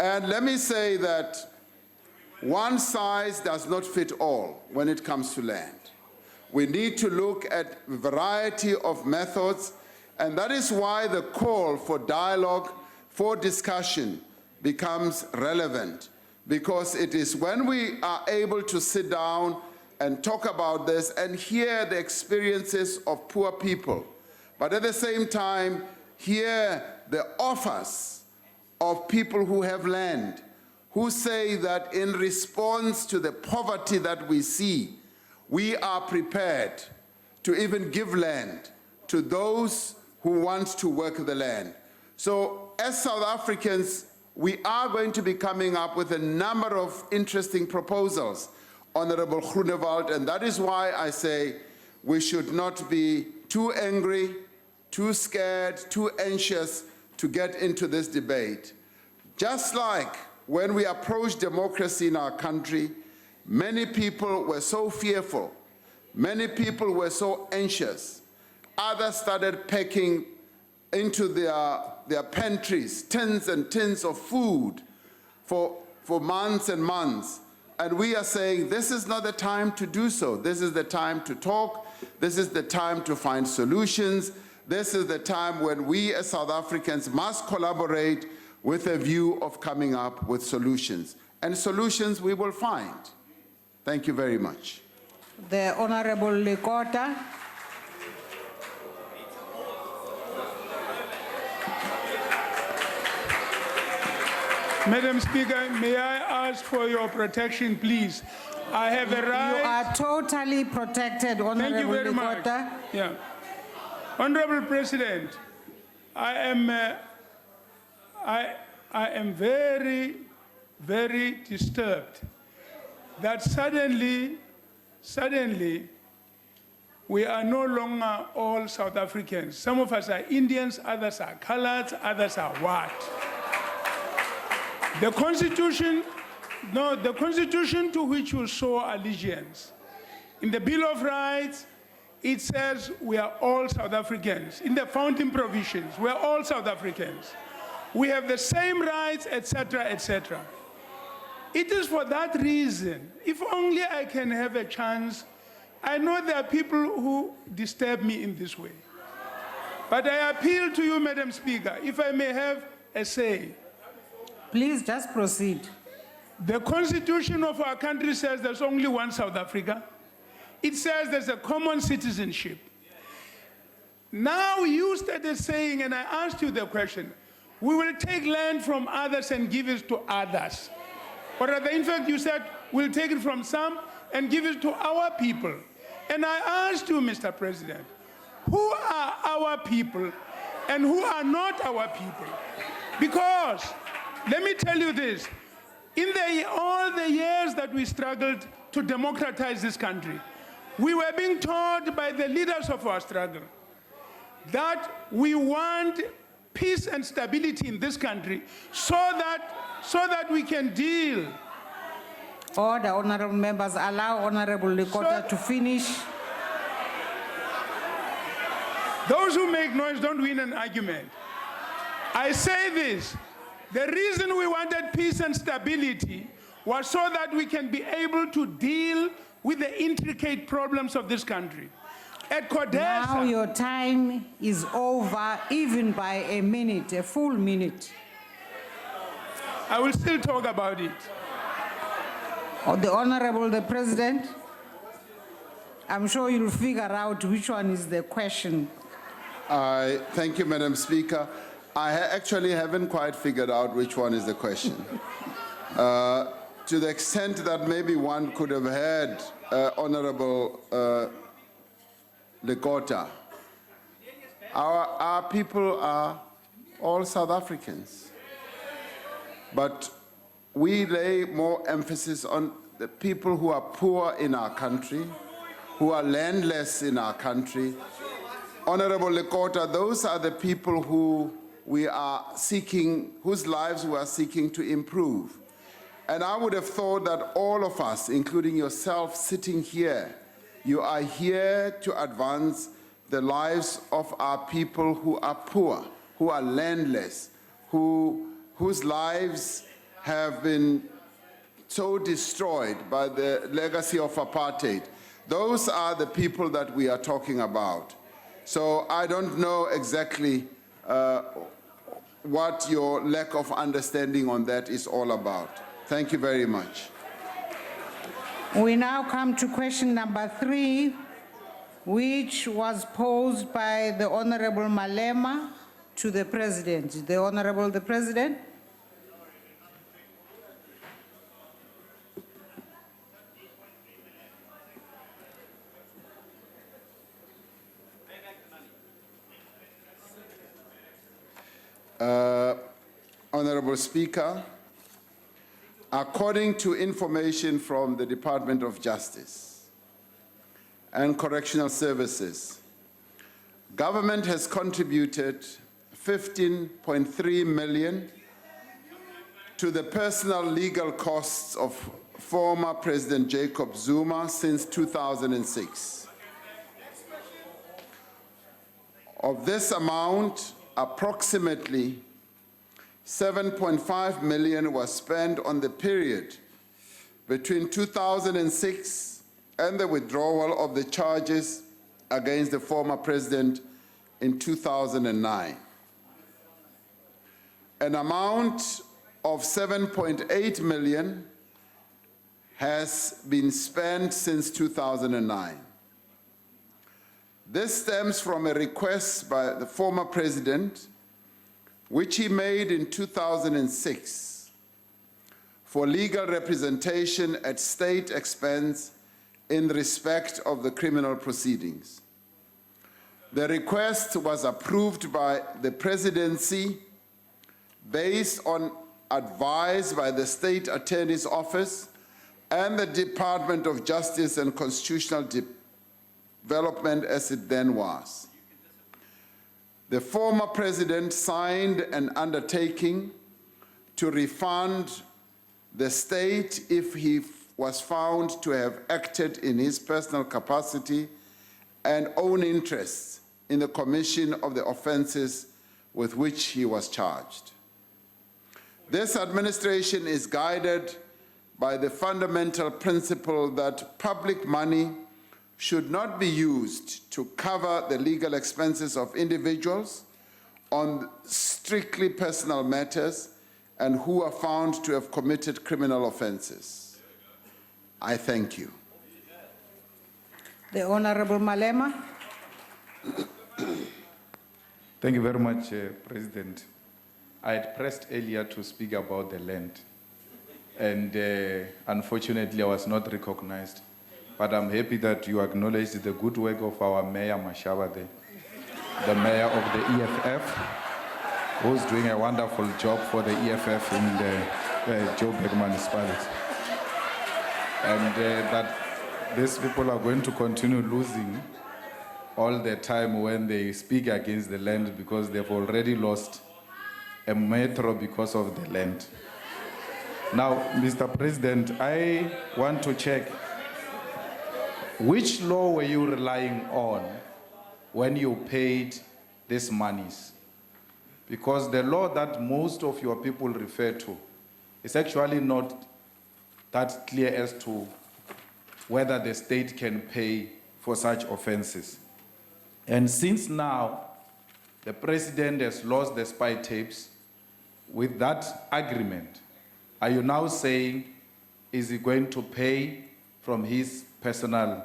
And let me say that one size does not fit all when it comes to land. We need to look at a variety of methods, and that is why the call for dialogue, for discussion, becomes relevant, because it is when we are able to sit down and talk about this and hear the experiences of poor people, but at the same time hear the offers of people who have land, who say that in response to the poverty that we see, we are prepared to even give land to those who want to work the land. So as South Africans, we are going to be coming up with a number of interesting proposals, Honorable Groenewald, and that is why I say we should not be too angry, too scared, too anxious to get into this debate. Just like when we approached democracy in our country, many people were so fearful, many people were so anxious. Others started packing into their pantries tins and tins of food for months and months. And we are saying this is not the time to do so. This is the time to talk. This is the time to find solutions. This is the time when we as South Africans must collaborate with a view of coming up with solutions. And solutions we will find. Thank you very much. The Honorable Lekota. Madam Speaker, may I ask for your protection, please? I have a right. You are totally protected, Honorable Thank you very much. Lekota. Yeah. Honorable President, I am very, very disturbed that suddenly, we are no longer all South Africans. Some of us are Indians, others are colored, others are what? The Constitution to which you show allegiance, in the Bill of Rights, it says we are all South Africans. In the founding provisions, we are all South Africans. We have the same rights, etc., etc. It is for that reason, if only I can have a chance. I know there are people who disturb me in this way. But I appeal to you, Madam Speaker, if I may have a say. Please just proceed. The constitution of our country says there's only one South Africa. It says there's a common citizenship. Now you started saying, and I asked you the question, we will take land from others and give it to others. Or rather, in fact, you said we'll take it from some and give it to our people. And I asked you, Mr. President, who are our people and who are not our people? Because, let me tell you this, in all the years that we struggled to democratize this country, we were being taught by the leaders of our struggle that we want peace and stability in this country so that we can deal. Order, honorable members, allow Honorable Lekota to finish. Those who make noise don't win an argument. I say this, the reason we wanted peace and stability was so that we can be able to deal with the intricate problems of this country. At CODESA, Now your time is over, even by a minute, a full minute. I will still talk about it. The Honorable the President, I'm sure you'll figure out which one is the question. Thank you, Madam Speaker. I actually haven't quite figured out which one is the question. To the extent that maybe one could have heard Honorable Lekota, our people are all South Africans. But we lay more emphasis on the people who are poor in our country, who are landless in our country. Honorable Lekota, those are the people who we are seeking, whose lives we are seeking to improve. And I would have thought that all of us, including yourself sitting here, you are here to advance the lives of our people who are poor, who are landless, whose lives have been so destroyed by the legacy of apartheid. Those are the people that we are talking about. So I don't know exactly what your lack of understanding on that is all about. Thank you very much. We now come to question number 3, which was posed by the Honorable Malema to the President. The Honorable the President. Honorable Speaker, according to information from the Department of Justice and Correctional Services, government has contributed 15.3 million to the personal legal costs of former President Jacob Zuma since 2006. Of this amount, approximately 7.5 million was spent on the period between 2006 and the withdrawal of the charges against the former president in 2009. An amount of 7.8 million has been spent since 2009. This stems from a request by the former president, which he made in 2006 for legal representation at state expense in respect of the criminal proceedings. The request was approved by the presidency based on advice by the State Attorney's Office and the Department of Justice and Constitutional Development as it then was. The former president signed an undertaking to refund the state if he was found to have acted in his personal capacity and own interests in the commission of the offenses with which he was charged. This administration is guided by the fundamental principle that public money should not be used to cover the legal expenses of individuals on strictly personal matters and who are found to have committed criminal offenses. I thank you. The Honorable Malema. Thank you very much, President. I had pressed earlier to speak about the land, and unfortunately I was not recognized. But I'm happy that you acknowledge the good work of our Mayor Mashaba, the Mayor of the EFF, who's doing a wonderful job for the EFF in the Joburg Municipality. And that these people are going to continue losing all the time when they speak against the land because they've already lost a metro because of the land. Now, Mr. President, I want to check, which law were you relying on when you paid these monies? Because the law that most of your people refer to is actually not that clear as to whether the state can pay for such offenses. And since now, the president has lost the spy tapes, with that agreement, are you now saying, is he going to pay from his personal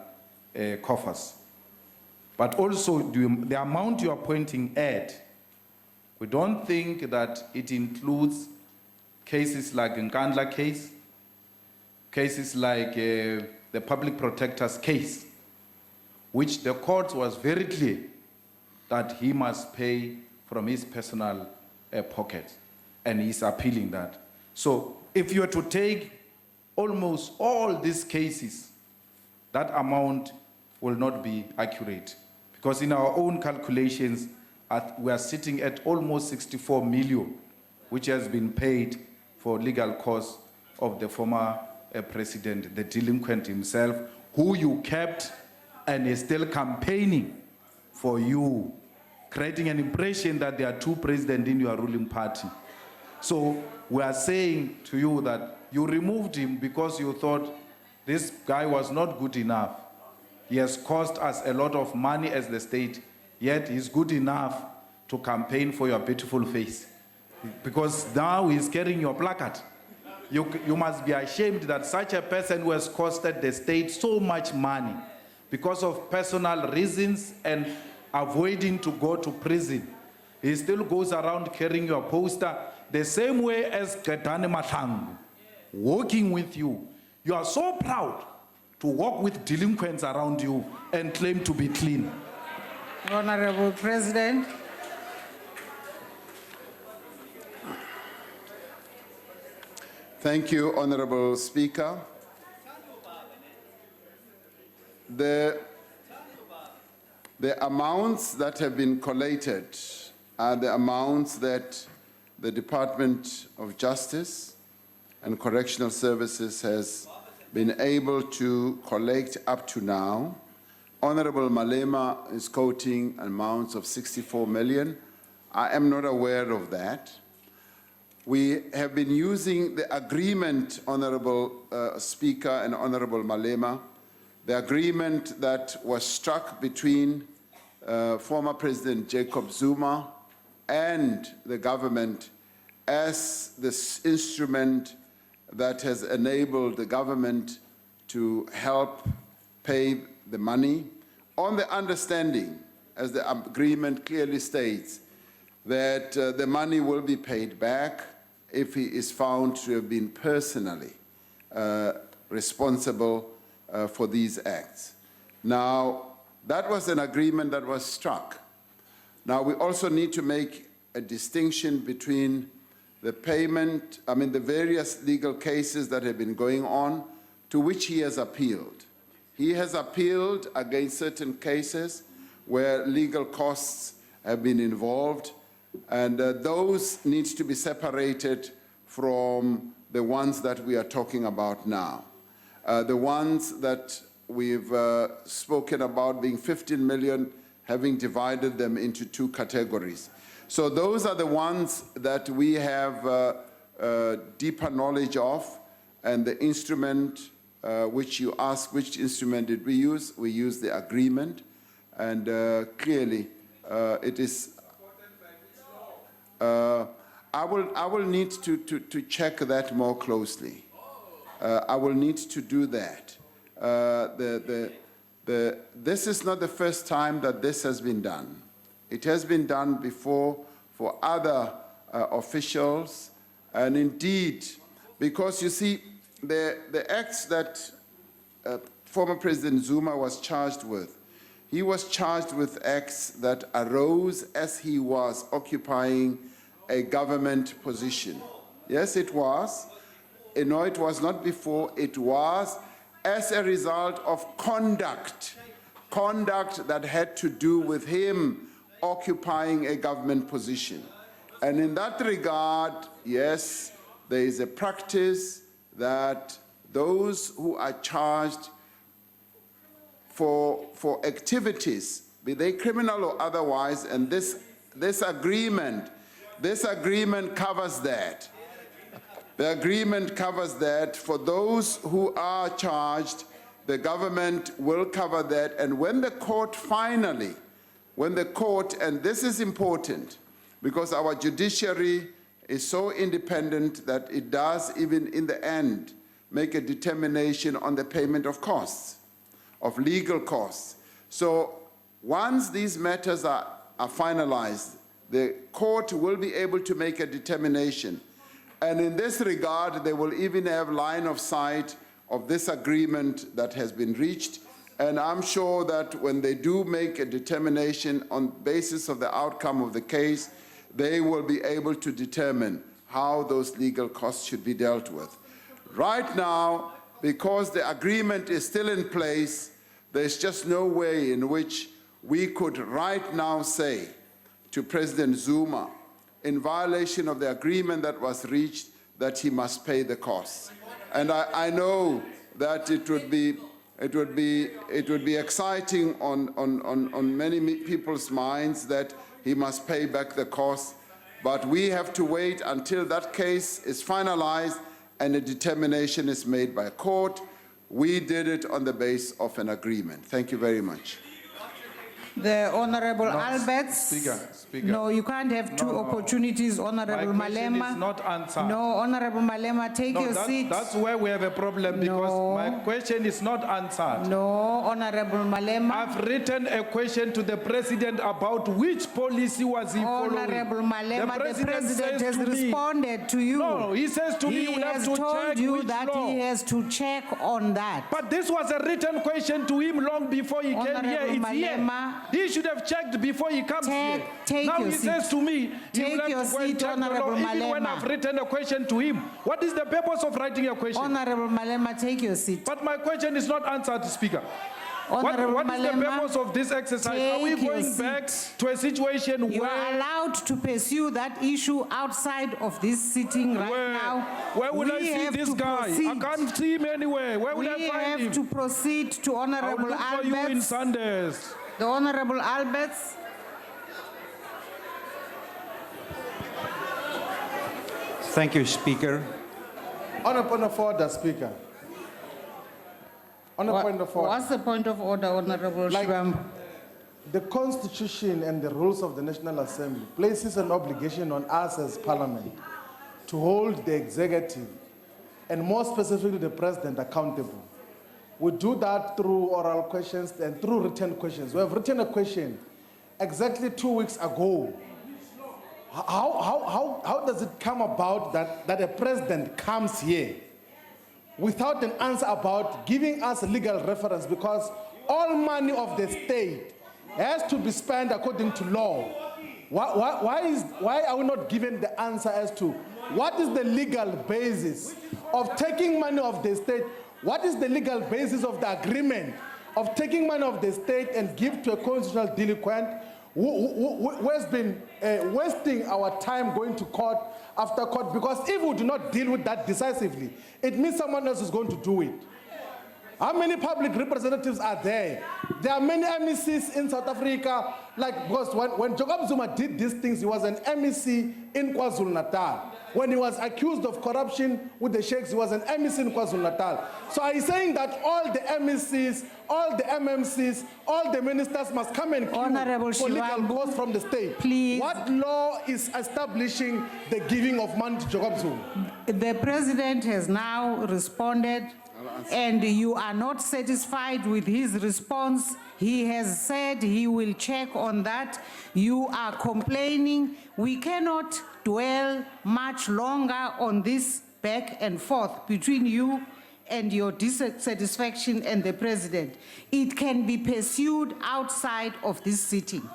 coffers? But also, the amount you are pointing at, we don't think that it includes cases like Nkandla case, cases like the public protector's case, which the court was very clear that he must pay from his personal pocket, and he's appealing that. So if you were to take almost all these cases, that amount will not be accurate, because in our own calculations, we are sitting at almost 64 million, which has been paid for legal costs of the former president, the delinquent himself, who you kept and is still campaigning for you, creating an impression that there are two presidents in your ruling party. So we are saying to you that you removed him because you thought this guy was not good enough. He has cost us a lot of money as the state, yet he's good enough to campaign for your beautiful face. Because now he's carrying your placard. You must be ashamed that such a person who has costed the state so much money because of personal reasons and avoiding to go to prison, he still goes around carrying your poster the same way as Ketane Mahlangu, walking with you. You are so proud to walk with delinquents around you and claim to be clean. Honorable President. Thank you, Honorable Speaker. The amounts that have been collated are the amounts that the Department of Justice and Correctional Services has been able to collect up to now. Honorable Malema is quoting amounts of 64 million. I am not aware of that. We have been using the agreement, Honorable Speaker and Honorable Malema, the agreement that was struck between former President Jacob Zuma and the government as this instrument that has enabled the government to help pay the money on the understanding, as the agreement clearly states, that the money will be paid back if he is found to have been personally responsible for these acts. Now, that was an agreement that was struck. Now, we also need to make a distinction between the payment, the various legal cases that have been going on to which he has appealed. He has appealed against certain cases where legal costs have been involved, and those need to be separated from the ones that we are talking about now. The ones that we've spoken about being 15 million, having divided them into two categories. So those are the ones that we have deeper knowledge of, And the instrument which you ask, which instrument did we use? We used the agreement, and clearly it is. I will need to check that more closely. I will need to do that. This is not the first time that this has been done. It has been done before for other officials, and indeed, because you see, the acts that former President Zuma was charged with, he was charged with acts that arose as he was occupying a government position. Yes, it was. No, it was not before. It was as a result of conduct that had to do with him occupying a government position. And in that regard, yes, there is a practice that those who are charged for activities, be they criminal or otherwise, and this agreement covers that. The agreement covers that. For those who are charged, the government will cover that. And when the court finally, and this is important, because our judiciary is so independent that it does, even in the end, make a determination on the payment of costs, of legal costs. So once these matters are finalized, the court will be able to make a determination. And in this regard, they will even have line of sight of this agreement that has been reached. And I'm sure that when they do make a determination on basis of the outcome of the case, they will be able to determine how those legal costs should be dealt with. Right now, because the agreement is still in place, there's just no way in which we could right now say to President Zuma, in violation of the agreement that was reached, that he must pay the costs. And I know that it would be exciting on many people's minds that he must pay back the costs, but we have to wait until that case is finalized and a determination is made by a court. We did it on the basis of an agreement. Thank you very much. The Honorable No, Alberts. Speaker. No, you can't have two opportunities, Honorable My question Malema. is not answered. No, Honorable Malema, take your seat. That's where we have a problem, because my question is not answered. No, Honorable Malema. I've written a question to the president about which policy was he following. Honorable Malema, the president says has to me- responded to you. No, he says to me, He "You have has to told check you which that law." he has to check on that. But this was a written question to him long before he came here. Honorable It's here. Malema, He should have checked before he comes here. take Now your he seat. says to me, Take "You have your to go and seat, check the law," Honorable even when Malema. I've written a question to him. What is the purpose of writing a question? Honorable Malema, take your seat. But my question is not answered, Speaker. Honorable What is the Malema, purpose of this exercise? Are we take your going back seat. to a situation You are where allowed to pursue that issue outside of this sitting right now. where would I We see have this to guy? proceed. I can't see him anywhere. Where would I We find have him? to proceed to I'll Honorable look for you in Alberts. Sundays. The Honorable Alberts. Thank you, Speaker. On a point of order, Speaker. On a point of order. What's the point of order, Honorable Like- Shivambu? The Constitution and the rules of the National Assembly places an obligation on us as Parliament to hold the executive, and more specifically the President, accountable. We do that through oral questions and through written questions. We have written a question exactly 2 weeks ago. How does it come about that a president comes here without an answer about giving us a legal reference, because all money of the state has to be spent according to law? Why are we not given the answer as to what is the legal basis of taking money of the state? What is the legal basis of the agreement of taking money of the state and give to a constitutional delinquent who has been wasting our time going to court after court? Because if we do not deal with that decisively, it means someone else is going to do it. How many public representatives are there? There are many MECs in South Africa, because when Jacob Zuma did these things, he was an MEC in KwaZulu-Natal. when he was accused of corruption with the sheikhs, he was an MEC in KwaZulu-Natal. So are you saying that all the MECs, all the MMCs, all the ministers must come and queue for legal costs from the state? Please. What law is establishing the giving of money to Jacob Zuma? The president has now responded, and you are not satisfied with his response. He has said he will check on that. You are complaining. We cannot dwell much longer on this back and forth between you and your dissatisfaction and the president. It can be pursued outside of this sitting.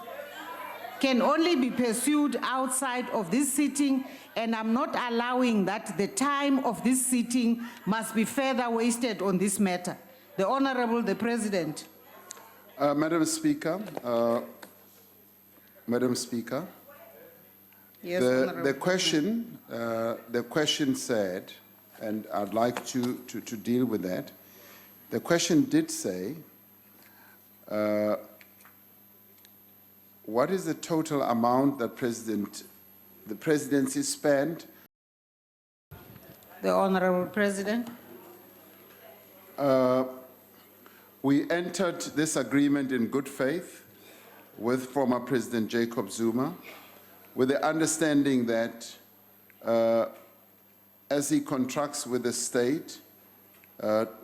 Can only be pursued outside of this sitting, and I'm not allowing that the time of this sitting must be further wasted on this matter. The Honorable, the President. Madam Speaker, Yes, the question said, and I'd like to deal with that. The question did say, what is the total amount that the presidency spent? The Honorable President. We entered this agreement in good faith with former President Jacob Zuma, with the understanding that as he contracts with the state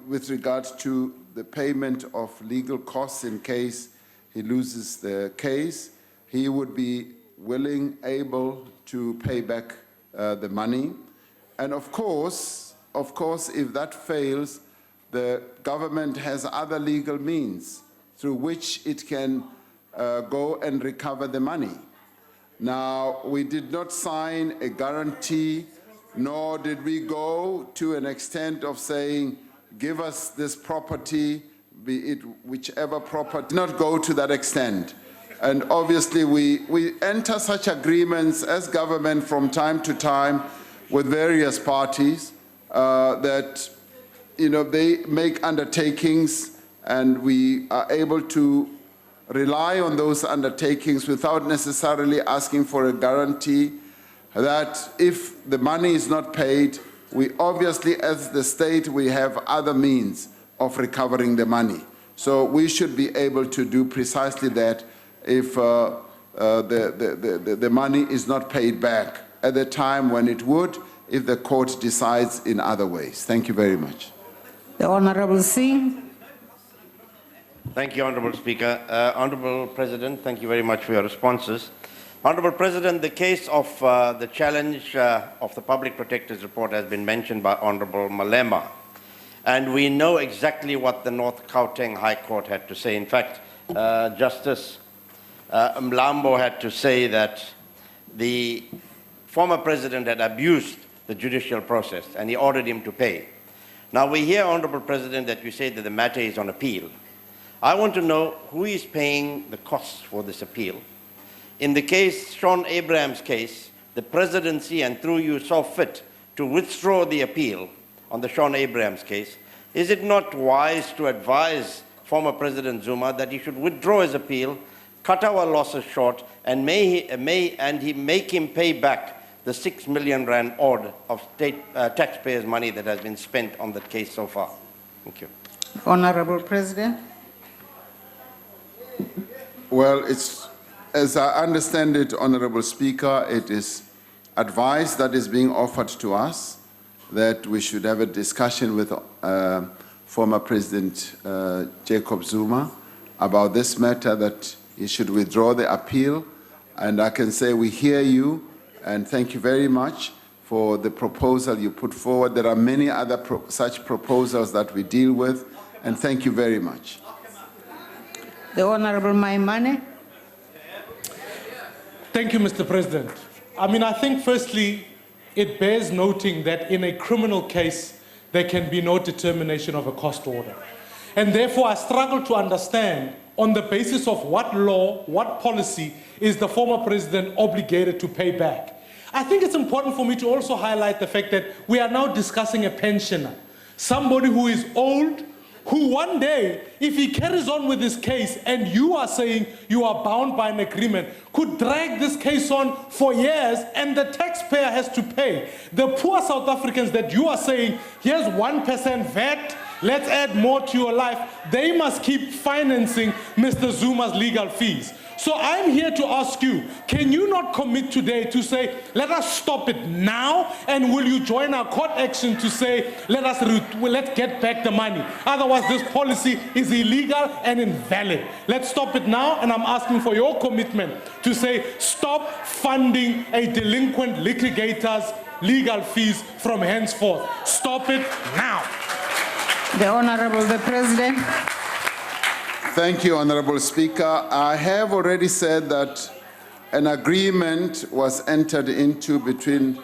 with regard to the payment of legal costs in case he loses the case, he would be willing, able to pay back the money. And of course, if that fails, the government has other legal means through which it can go and recover the money. Now, we did not sign a guarantee, nor did we go to an extent of saying, give us this property, be it whichever property, not go to that extent. And obviously, we enter such agreements as government from time to time with various parties that, you know, they make undertakings, and we are able to rely on those undertakings without necessarily asking for a guarantee that if the money is not paid, we obviously, as the state, we have other means of recovering the money. So we should be able to do precisely that if the money is not paid back at the time when it would, if the court decides in other ways. Thank you very much. The Honorable Singh. Thank you, Honorable Speaker. Honorable President, thank you very much for your responses. Honorable President, the case of the challenge of the Public Protector's report has been mentioned by Honorable Malema. And we know exactly what the North Gauteng High Court had to say. In fact, Justice Mlambo had to say that the former president had abused the judicial process, and he ordered him to pay. Now, we hear, Honorable President, that you say that the matter is on appeal. I want to know who is paying the costs for this appeal. In the case, Sean Abraham's case, the presidency, and through you, saw fit to withdraw the appeal on the Sean Abraham's case. Is it not wise to advise former President Zuma that he should withdraw his appeal, cut our losses short, and make him pay back the 6 million rand odd of state taxpayers' money that has been spent on that case so far? Thank you. Honorable President. Well, it's, as I understand it, Honorable Speaker, it is advice that is being offered to us that we should have a discussion with former President Jacob Zuma about this matter, that he should withdraw the appeal. And I can say we hear you, and thank you very much for the proposal you put forward. There are many other such proposals that we deal with, and thank you very much. The Honorable Maimane. Thank you, Mr. President. I mean, I think firstly, it bears noting that in a criminal case, there can be no determination of a cost order. And therefore, I struggle to understand on the basis of what law, what policy is the former president obligated to pay back. I think it's important for me to also highlight the fact that we are now discussing a pensioner, somebody who is old, who one day, if he carries on with this case and you are saying you are bound by an agreement, could drag this case on for years and the taxpayer has to pay. The poor South Africans that you are saying, here's 1% VAT, let's add more to your life, they must keep financing Mr. Zuma's legal fees. So I'm here to ask you, can you not commit today to say, let us stop it now, and will you join our court action to say, let's get back the money? Otherwise, this policy is illegal and invalid. Let's stop it now, and I'm asking for your commitment to say, stop funding a delinquent litigator's legal fees from henceforth. Stop it now. The Honorable the President. Thank you, Honorable Speaker. I have already said that an agreement was entered into between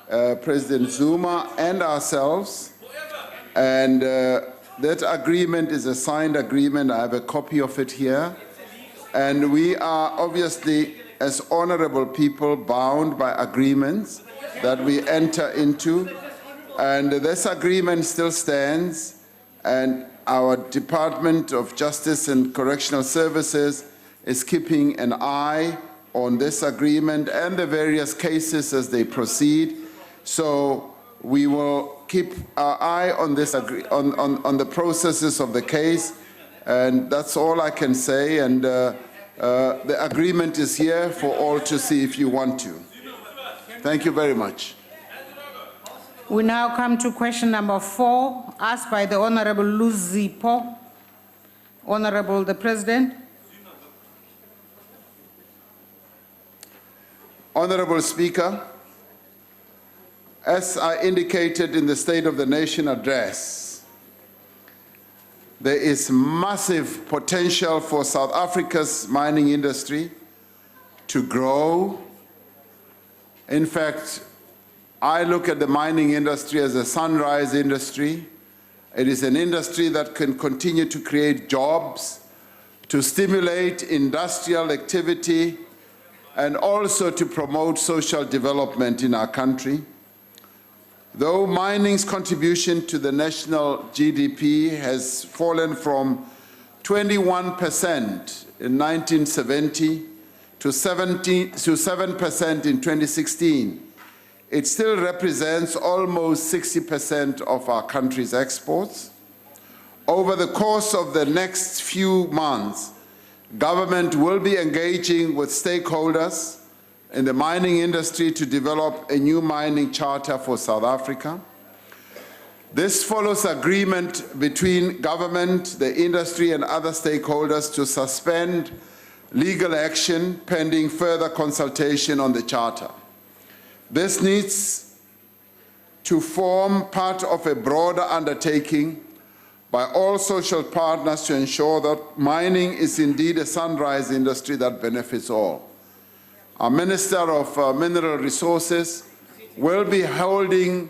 President Zuma and ourselves, and that agreement is a signed agreement. I have a copy of it here, and we are obviously, as honorable people, bound by agreements that we enter into, and this agreement still stands, and our Department of Justice and Correctional Services is keeping an eye on this agreement and the various cases as they proceed. So we will keep our eye on this on the processes of the case, and that's all I can say. And the agreement is here for all to see if you want to. Thank you very much. We now come to question number 4, asked by the Honorable Luzipo. Honorable the President. Honorable Speaker, as I indicated in the State of the Nation address, there is massive potential for South Africa's mining industry to grow. In fact, I look at the mining industry as a sunrise industry. It is an industry that can continue to create jobs, to stimulate industrial activity, and also to promote social development in our country. Though mining's contribution to the national GDP has fallen from 21% in 1970 to 7% in 2016, it still represents almost 60% of our country's exports. Over the course of the next few months, government will be engaging with stakeholders in the mining industry to develop a new mining charter for South Africa. This follows agreement between government, the industry, and other stakeholders to suspend legal action pending further consultation on the charter. This needs to form part of a broader undertaking by all social partners to ensure that mining is indeed a sunrise industry that benefits all. Our Minister of Mineral Resources will be holding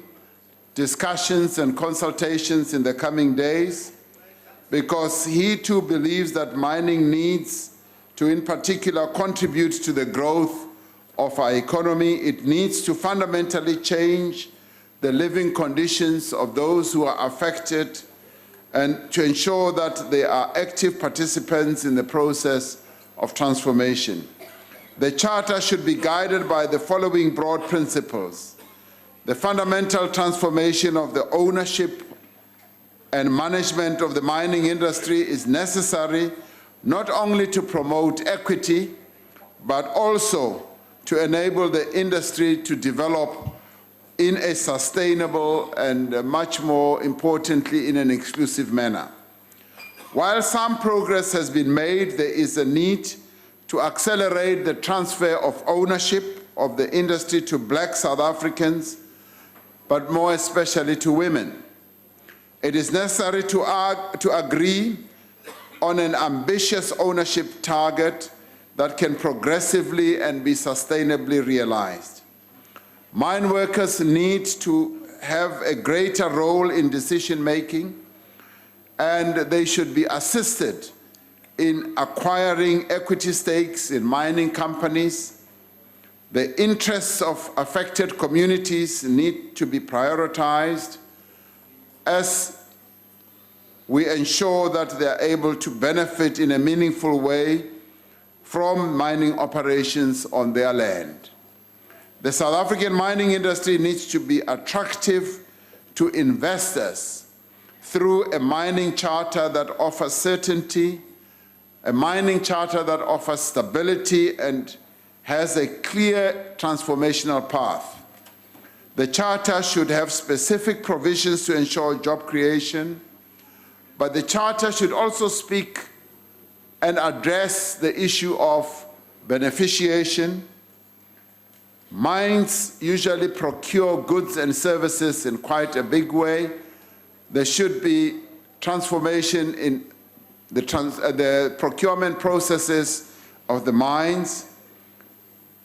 discussions and consultations in the coming days because he too believes that mining needs to, in particular, contribute to the growth of our economy. It needs to fundamentally change the living conditions of those who are affected and to ensure that they are active participants in the process of transformation. The Charter should be guided by the following broad principles. The fundamental transformation of the ownership and management of the mining industry is necessary not only to promote equity, but also to enable the industry to develop in a sustainable and much more importantly in an inclusive manner. While some progress has been made, there is a need to accelerate the transfer of ownership of the industry to Black South Africans, but more especially to women. It is necessary to agree on an ambitious ownership target that can progressively and be sustainably realized. Mine workers need to have a greater role in decision-making, and they should be assisted in acquiring equity stakes in mining companies. The interests of affected communities need to be prioritized as we ensure that they are able to benefit in a meaningful way from mining operations on their land. The South African mining industry needs to be attractive to investors through a mining charter that offers certainty, a mining charter that offers stability and has a clear transformational path. The charter should have specific provisions to ensure job creation, but the charter should also speak and address the issue of beneficiation. Mines usually procure goods and services in quite a big way. There should be transformation in the procurement processes of the mines.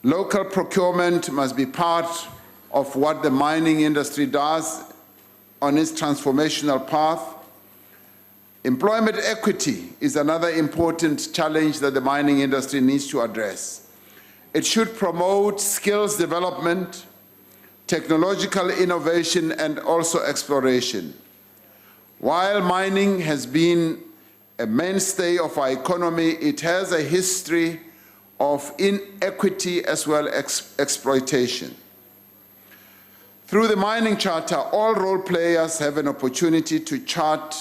Local procurement must be part of what the mining industry does on its transformational path. Employment equity is another important challenge that the mining industry needs to address. It should promote skills development, technological innovation, and also exploration. While mining has been a mainstay of our economy, it has a history of inequity as well as exploitation. Through the mining charter, all role players have an opportunity to chart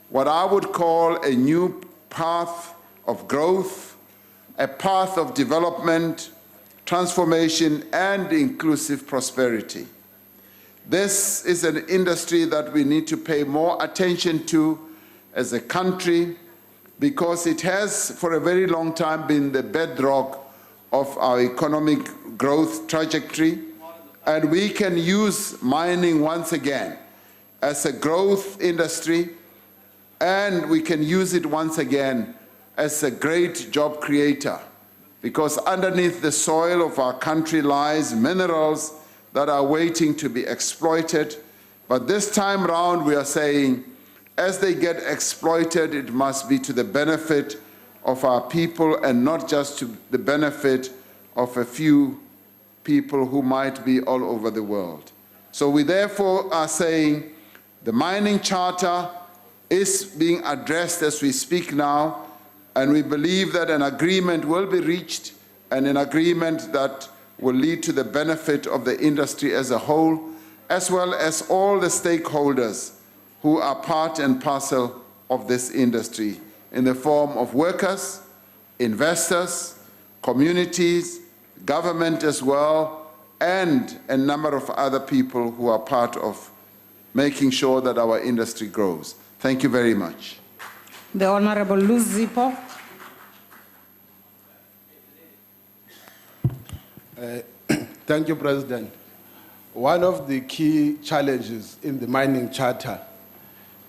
what I would call a new path of growth, a path of development, transformation, and inclusive prosperity. This is an industry that we need to pay more attention to as a country because it has for a very long time been the bedrock of our economic growth trajectory, and we can use mining once again as a growth industry, and we can use it once again as a great job creator, because underneath the soil of our country lies minerals that are waiting to be exploited. But this time round, we are saying, as they get exploited, it must be to the benefit of our people and not just to the benefit of a few people who might be all over the world. So we therefore are saying the mining charter is being addressed as we speak now, and we believe that an agreement will be reached, and an agreement that will lead to the benefit of the industry as a whole, as well as all the stakeholders who are part and parcel of this industry in the form of workers, investors, communities, government as well, and a number of other people who are part of making sure that our industry grows. Thank you very much. The Honorable Luzipo. Thank you, President. One of the key challenges in the mining charter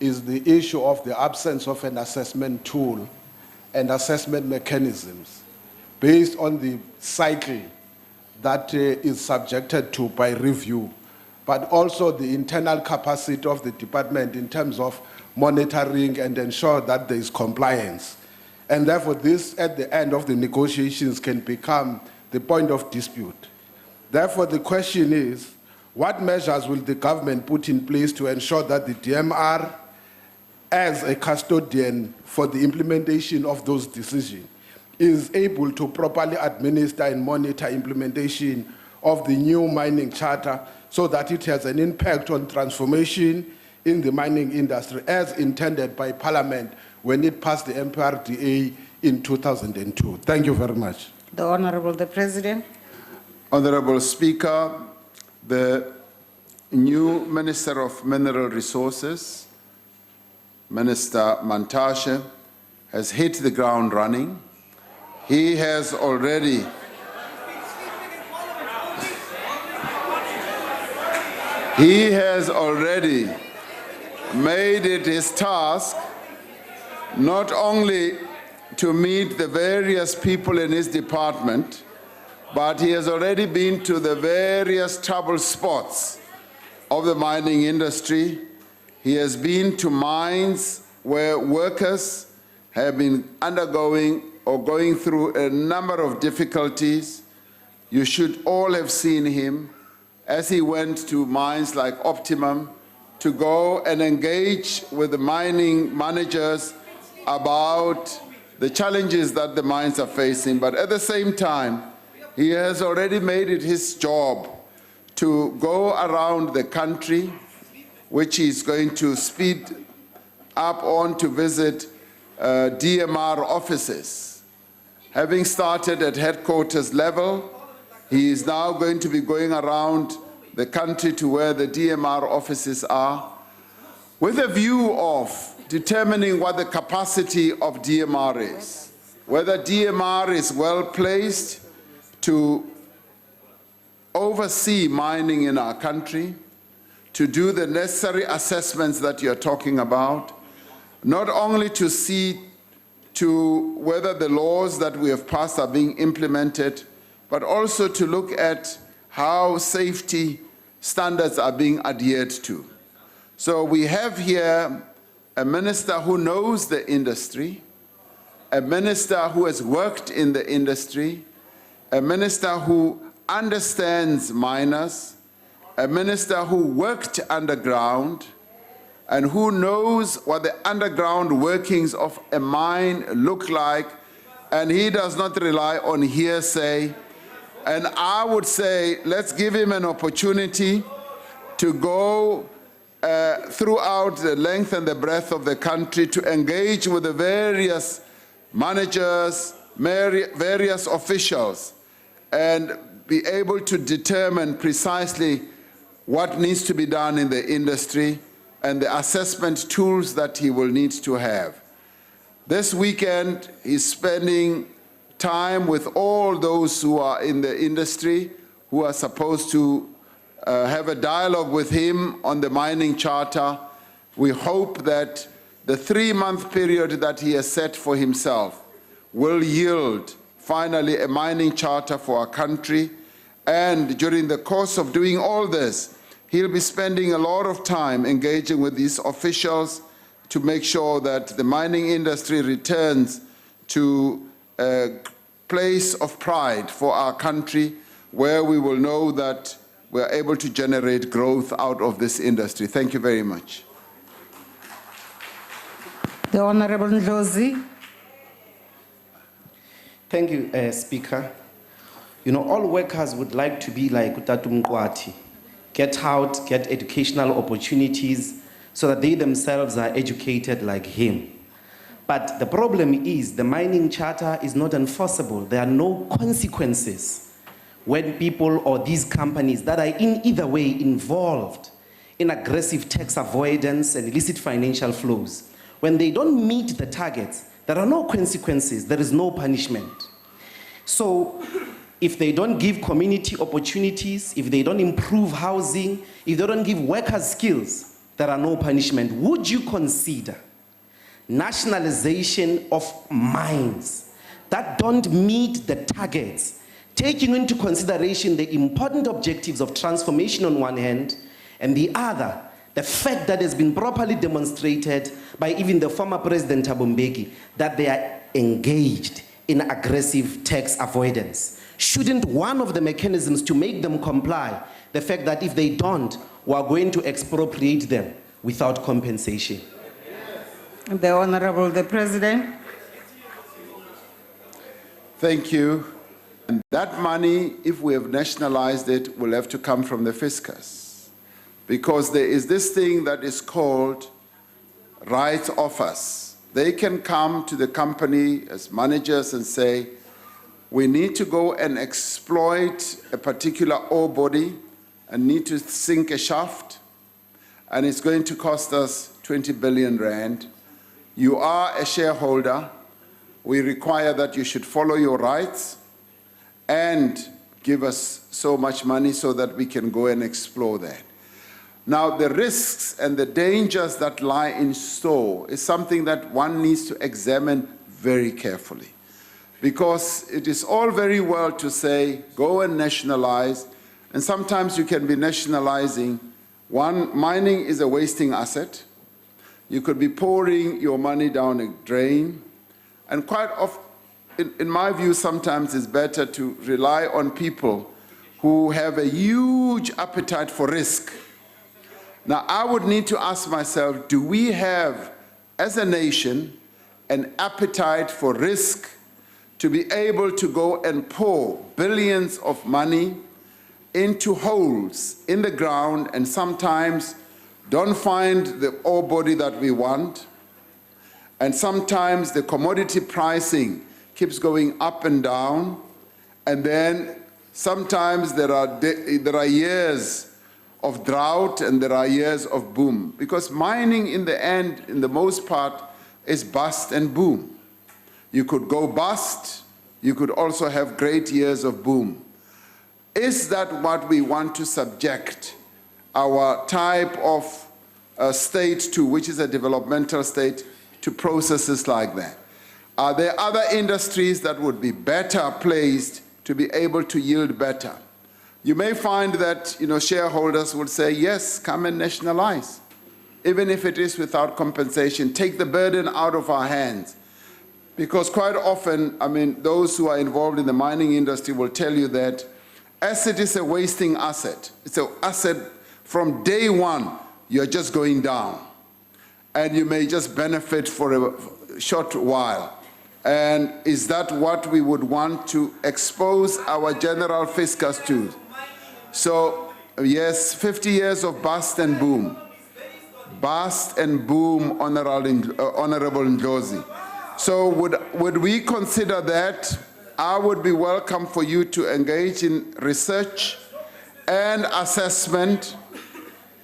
is the issue of the absence of an assessment tool and assessment mechanisms based on the cycle that is subjected to by review, but also the internal capacity of the department in terms of monitoring and ensure that there is compliance. And therefore, this, at the end of the negotiations, can become the point of dispute. Therefore, the question is, what measures will the government put in place to ensure that the DMR, as a custodian for the implementation of those decisions, is able to properly administer and monitor implementation of the new mining charter so that it has an impact on transformation in the mining industry as intended by Parliament when it passed the MPRDA in 2002. Thank you very much. The Honorable the President. Honorable Speaker, the new Minister of Mineral Resources, Minister Mantashe, has hit the ground running. He has already made it his task not only to meet the various people in his department, but he has already been to the various trouble spots of the mining industry. He has been to mines where workers have been undergoing or going through a number of difficulties. You should all have seen him as he went to mines like Optimum, to go and engage with the mining managers about the challenges that the mines are facing. But at the same time, he has already made it his job to go around the country, which he's going to speed up on to visit DMR offices. Having started at headquarters level, he is now going to be going around the country to where the DMR offices are, with a view of determining what the capacity of DMR is, whether DMR is well placed to oversee mining in our country, to do the necessary assessments that you're talking about, not only to see to whether the laws that we have passed are being implemented, but also to look at how safety standards are being adhered to. So we have here a minister who knows the industry, a minister who has worked in the industry, a minister who understands miners, a minister who worked underground, and who knows what the underground workings of a mine look like, and he does not rely on hearsay. And I would say, let's give him an opportunity to go throughout the length and the breadth of the country to engage with the various managers, various officials, and be able to determine precisely what needs to be done in the industry and the assessment tools that he will need to have. This weekend, he's spending time with all those who are in the industry, who are supposed to have a dialogue with him on the mining charter. We hope that the 3-month period that he has set for himself will yield finally a mining charter for our country. And during the course of doing all this, he'll be spending a lot of time engaging with these officials to make sure that the mining industry returns to a place of pride for our country, where we will know that we are able to generate growth out of this industry. Thank you very much. The Honorable Ndlozi. Thank you, Speaker. You know, all workers would like to be like Utatu Mkwati, get out, get educational opportunities so that they themselves are educated like him. But the problem is the mining charter is not enforceable. There are no consequences when people or these companies that are in either way involved in aggressive tax avoidance and illicit financial flows, when they don't meet the targets, there are no consequences, there is no punishment. So if they don't give community opportunities, if they don't improve housing, if they don't give workers skills, there are no punishment. Would you consider nationalization of mines that don't meet the targets, taking into consideration the important objectives of transformation on one hand, and the other, the fact that has been properly demonstrated by even the former President Thabo Mbeki that they are engaged in aggressive tax avoidance? Shouldn't one of the mechanisms to make them comply, the fact that if they don't, we are going to expropriate them without compensation? The Honorable the President. Thank you. And that money, if we have nationalized it, will have to come from the fiscus. Because there is this thing that is called rights offers. They can come to the company as managers and say, we need to go and exploit a particular ore body and need to sink a shaft, and it's going to cost us 20 billion rand. You are a shareholder. We require that you should follow your rights and give us so much money so that we can go and explore that. Now, the risks and the dangers that lie in store is something that one needs to examine very carefully. Because it is all very well to say, go and nationalize, and sometimes you can be nationalizing. One, mining is a wasting asset. You could be pouring your money down a drain, and quite often, in my view, sometimes it's better to rely on people who have a huge appetite for risk Now, I would need to ask myself, do we have, as a nation, an appetite for risk to be able to go and pour billions of money into holes in the ground and sometimes don't find the ore body that we want, and sometimes the commodity pricing keeps going up and down, and then sometimes there are years of drought and there are years of boom, because mining in the end, in the most part, is bust and boom. You could go bust, you could also have great years of boom. Is that what we want to subject our type of state to, which is a developmental state, to processes like that? Are there other industries that would be better placed to be able to yield better? You may find that shareholders will say, yes, come and nationalize. Even if it is without compensation, take the burden out of our hands. Because quite often, those who are involved in the mining industry will tell you that asset is a wasting asset. It's an asset from day one, you're just going down. And you may just benefit for a short while. And is that what we would want to expose our general fiscus to? So, yes, 50 years of bust and boom. Bust and boom, Honorable Ndlozi. So would we consider that? I would be welcome for you to engage in research and assessment,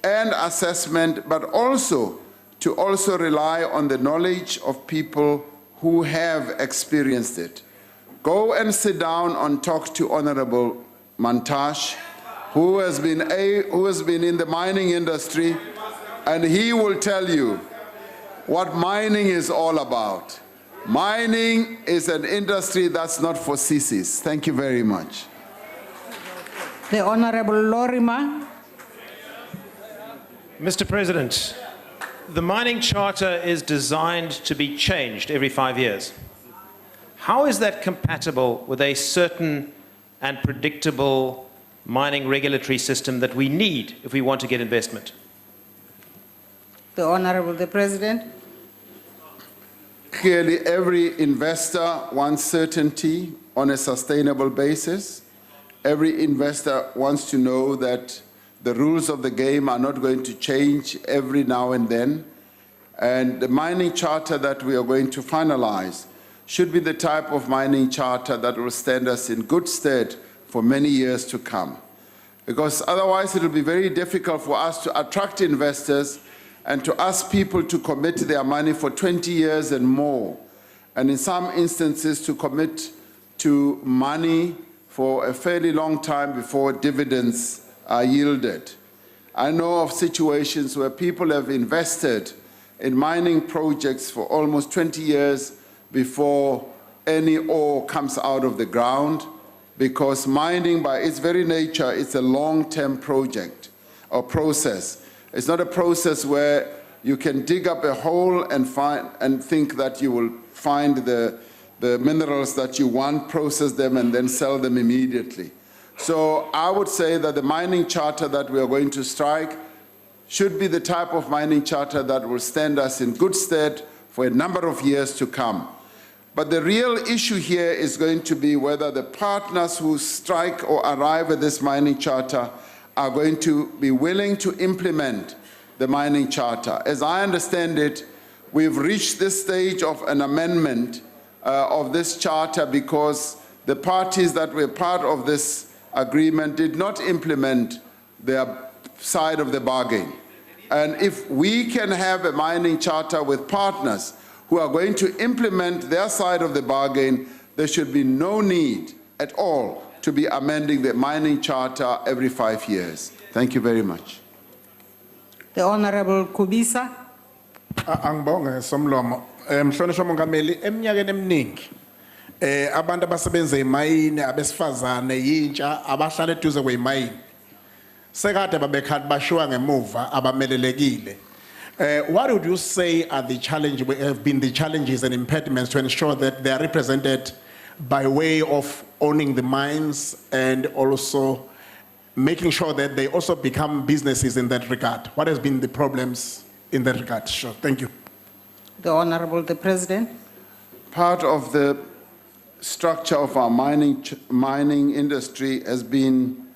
but also to rely on the knowledge of people who have experienced it. Go and sit down and talk to Honorable Mantash, who has been in the mining industry, and he will tell you what mining is all about. Mining is an industry that's not for sissies. Thank you very much. The Honorable Lorima. Mr. President, the mining charter is designed to be changed every 5 years. How is that compatible with a certain and predictable mining regulatory system that we need if we want to get investment? The Honorable the President. Clearly, every investor wants certainty on a sustainable basis. Every investor wants to know that the rules of the game are not going to change every now and then. And the mining charter that we are going to finalize should be the type of mining charter that will stand us in good stead for many years to come. Because otherwise it will be very difficult for us to attract investors and to ask people to commit their money for 20 years and more, and in some instances to commit to money for a fairly long time before dividends are yielded. I know of situations where people have invested in mining projects for almost 20 years before any ore comes out of the ground, because mining by its very nature is a long-term project or process. It's not a process where you can dig up a hole and think that you will find the minerals that you want, process them, and then sell them immediately. So I would say that the mining charter that we are going to strike should be the type of mining charter that will stand us in good stead for a number of years to come. But the real issue here is going to be whether the partners who strike or arrive at this mining charter are going to be willing to implement the mining charter. As I understand it, we've reached this stage of an amendment of this charter because the parties that were part of this agreement did not implement their side of the bargain. And if we can have a mining charter with partners who are going to implement their side of the bargain, there should be no need at all to be amending the mining charter every 5 years. Thank you very much. The Honorable Kubisa. Angibonge somlomo. Mhlonishwa mongameli, eminyakeni eminingi abantu abasebenza emayini, abesifazane, yintsha abahlala eduze kwemayini sekade babekhathi bashiwa ngemuva abamelelekile. What would you say are the challenges, have been the challenges and impediments to ensure that they are represented by way of owning the mines and also making sure that they also become businesses in that regard? What has been the problems in that regard? Sure, thank you. The Honorable the President. Part of the structure of our mining industry has been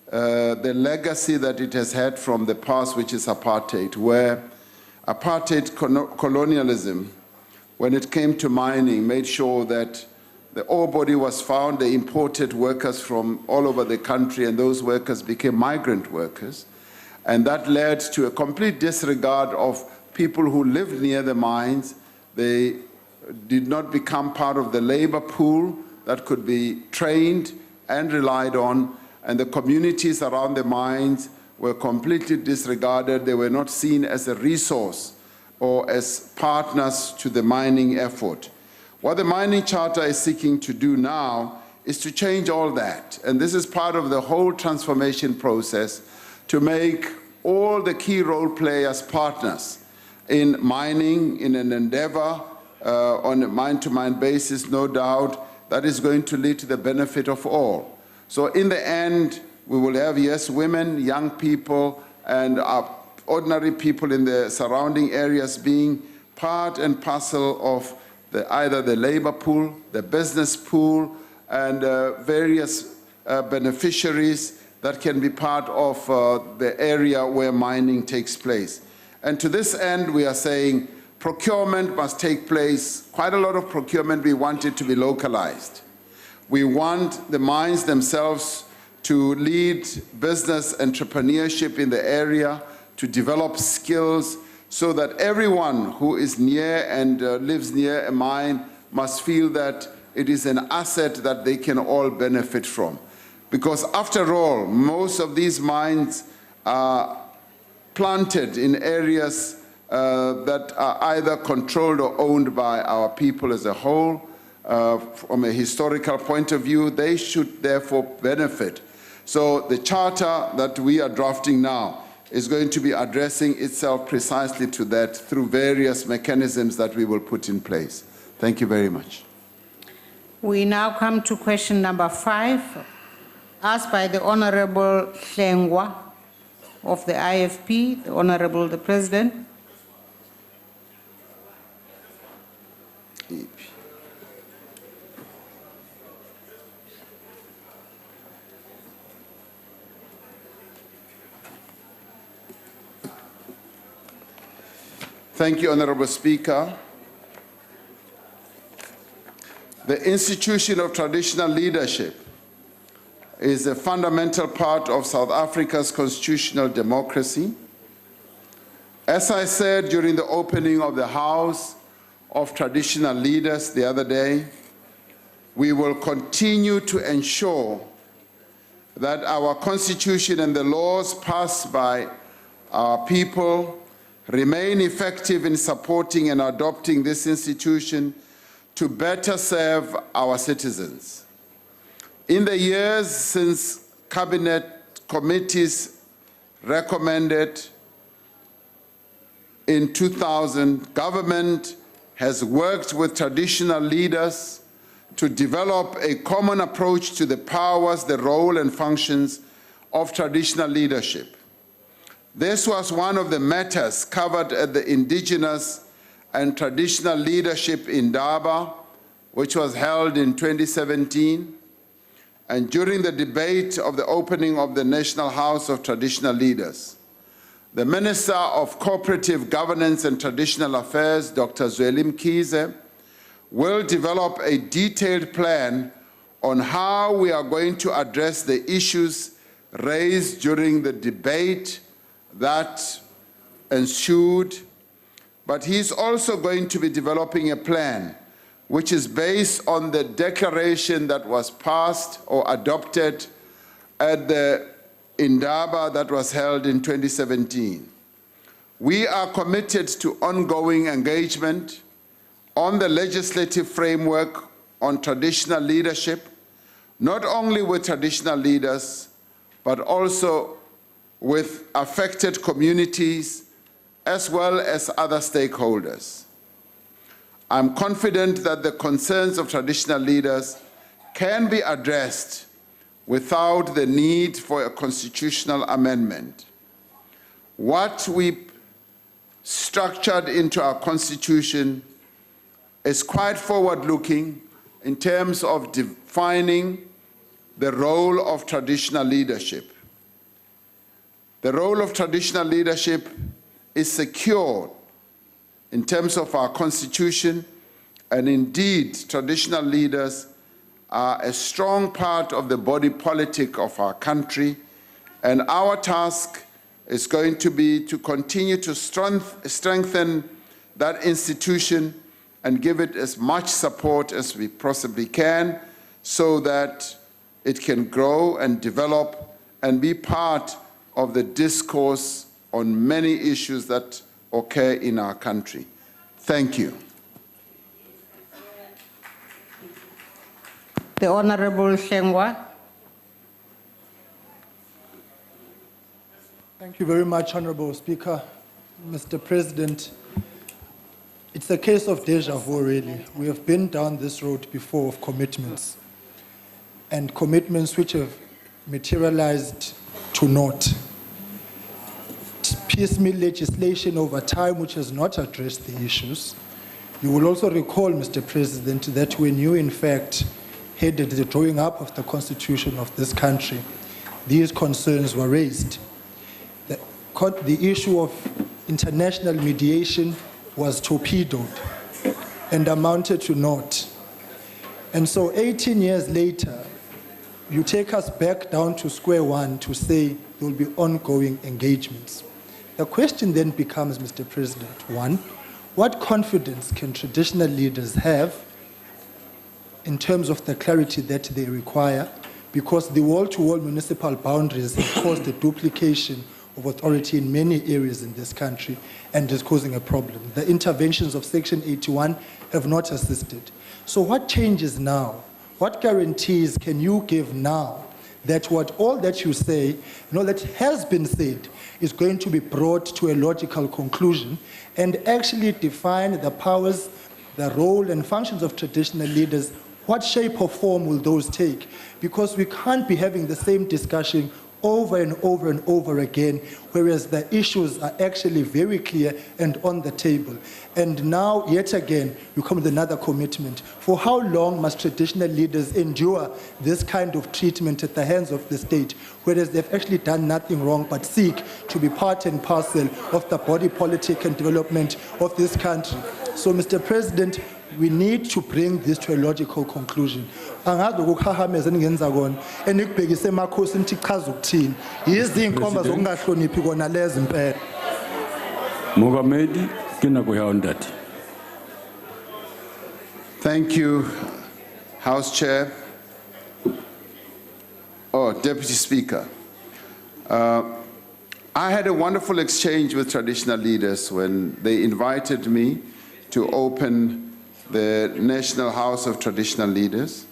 the legacy that it has had from the past, which is apartheid, where apartheid colonialism, when it came to mining, made sure that the ore body was found. They imported workers from all over the country, and those workers became migrant workers. And that led to a complete disregard of people who lived near the mines. They did not become part of the labor pool that could be trained and relied on, and the communities around the mines were completely disregarded. They were not seen as a resource or as partners to the mining effort. What the Mining Charter is seeking to do now is to change all that, and this is part of the whole transformation process to make all the key role players partners in mining, in an endeavor on a mine-to-mine basis, no doubt, that is going to lead to the benefit of all. So in the end, we will have, yes, women, young people, and ordinary people in the surrounding areas being part and parcel of either the labor pool, the business pool, and various beneficiaries that can be part of the area where mining takes place. And to this end, we are saying procurement must take place. Quite a lot of procurement, we want it to be localized. We want the mines themselves to lead business entrepreneurship in the area, to develop skills, so that everyone who is near and lives near a mine must feel that it is an asset that they can all benefit from. Because after all, most of these mines are planted in areas that are either controlled or owned by our people as a whole. From a historical point of view, they should therefore benefit. So the charter that we are drafting now is going to be addressing itself precisely to that through various mechanisms that we will put in place. Thank you very much. We now come to question number 5, asked by the Honorable Hlengwa of the IFP, the Honorable the President. Thank you, Honorable Speaker. The institution of traditional leadership is a fundamental part of South Africa's constitutional democracy. As I said during the opening of the House of Traditional Leaders the other day, we will continue to ensure that our constitution and the laws passed by our people remain effective in supporting and adopting this institution to better serve our citizens. In the years since Cabinet committees recommended in 2000, government has worked with traditional leaders to develop a common approach to the powers, the role and functions of traditional leadership. This was one of the matters covered at the Indigenous and Traditional Leadership in Durban, which was held in 2017, and during the debate of the opening of the National House of Traditional Leaders. The Minister of Cooperative Governance and Traditional Affairs, Dr. Zweli Mkhize, will develop a detailed plan on how we are going to address the issues raised during the debate that ensued, but he's also going to be developing a plan which is based on the declaration that was passed or adopted at the Indaba that was held in 2017. We are committed to ongoing engagement on the legislative framework on traditional leadership, not only with traditional leaders, but also with affected communities as well as other stakeholders. I'm confident that the concerns of traditional leaders can be addressed without the need for a constitutional amendment. What we structured into our constitution is quite forward-looking in terms of defining the role of traditional leadership. The role of traditional leadership is secured in terms of our constitution, and indeed, traditional leaders are a strong part of the body politic of our country, and our task is going to be to continue to strengthen that institution and give it as much support as we possibly can so that it can grow and develop and be part of the discourse on many issues that occur in our country. Thank you. The Honorable Shengwa. Thank you very much, Honorable Speaker. Mr. President, it's a case of deja vu, really. We have been down this road before of commitments, and commitments which have materialized to naught. Piecemeal legislation over time which has not addressed the issues. You will also recall, Mr. President, that when you, in fact, headed the drawing up of the Constitution of this country, these concerns were raised. The issue of international mediation was torpedoed and amounted to naught. And so 18 years later, you take us back down to square one to say there will be ongoing engagements. The question then becomes, Mr. President, one, what confidence can traditional leaders have in terms of the clarity that they require? Because the wall-to-wall municipal boundaries have caused a duplication of authority in many areas in this country and is causing a problem. The interventions of Section 81 have not assisted. So what changes now? What guarantees can you give now that all that you say, that has been said, is going to be brought to a logical conclusion and actually define the powers, the role and functions of traditional leaders? What shape or form will those take? Because we can't be having the same discussion over and over and over again, whereas the issues are actually very clear and on the table. And now, yet again, you come with another commitment. For how long must traditional leaders endure this kind of treatment at the hands of the state, whereas they've actually done nothing wrong but seek to be part and parcel of the body politic and development of this country? So, Mr. President, we need to bring this to a logical conclusion. Angazi ukuhahameza engenza kona enikubhekise emakhosi nithi chaza ukuthini yizinkomba zokungahloniphi kona lezi impela. Mogamedi kina kuyawundati. Thank you, House Chair. Deputy Speaker. I had a wonderful exchange with traditional leaders when they invited me to open the National House of Traditional Leaders,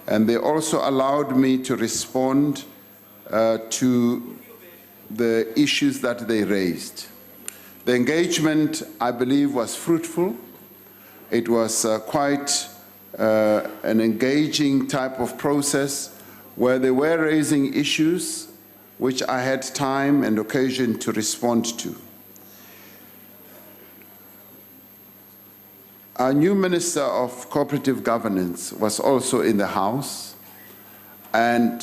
and they also allowed me to respond to the issues that they raised. The engagement, I believe, was fruitful. It was quite an engaging type of process where they were raising issues which I had time and occasion to respond to. Our new Minister of Cooperative Governance was also in the House and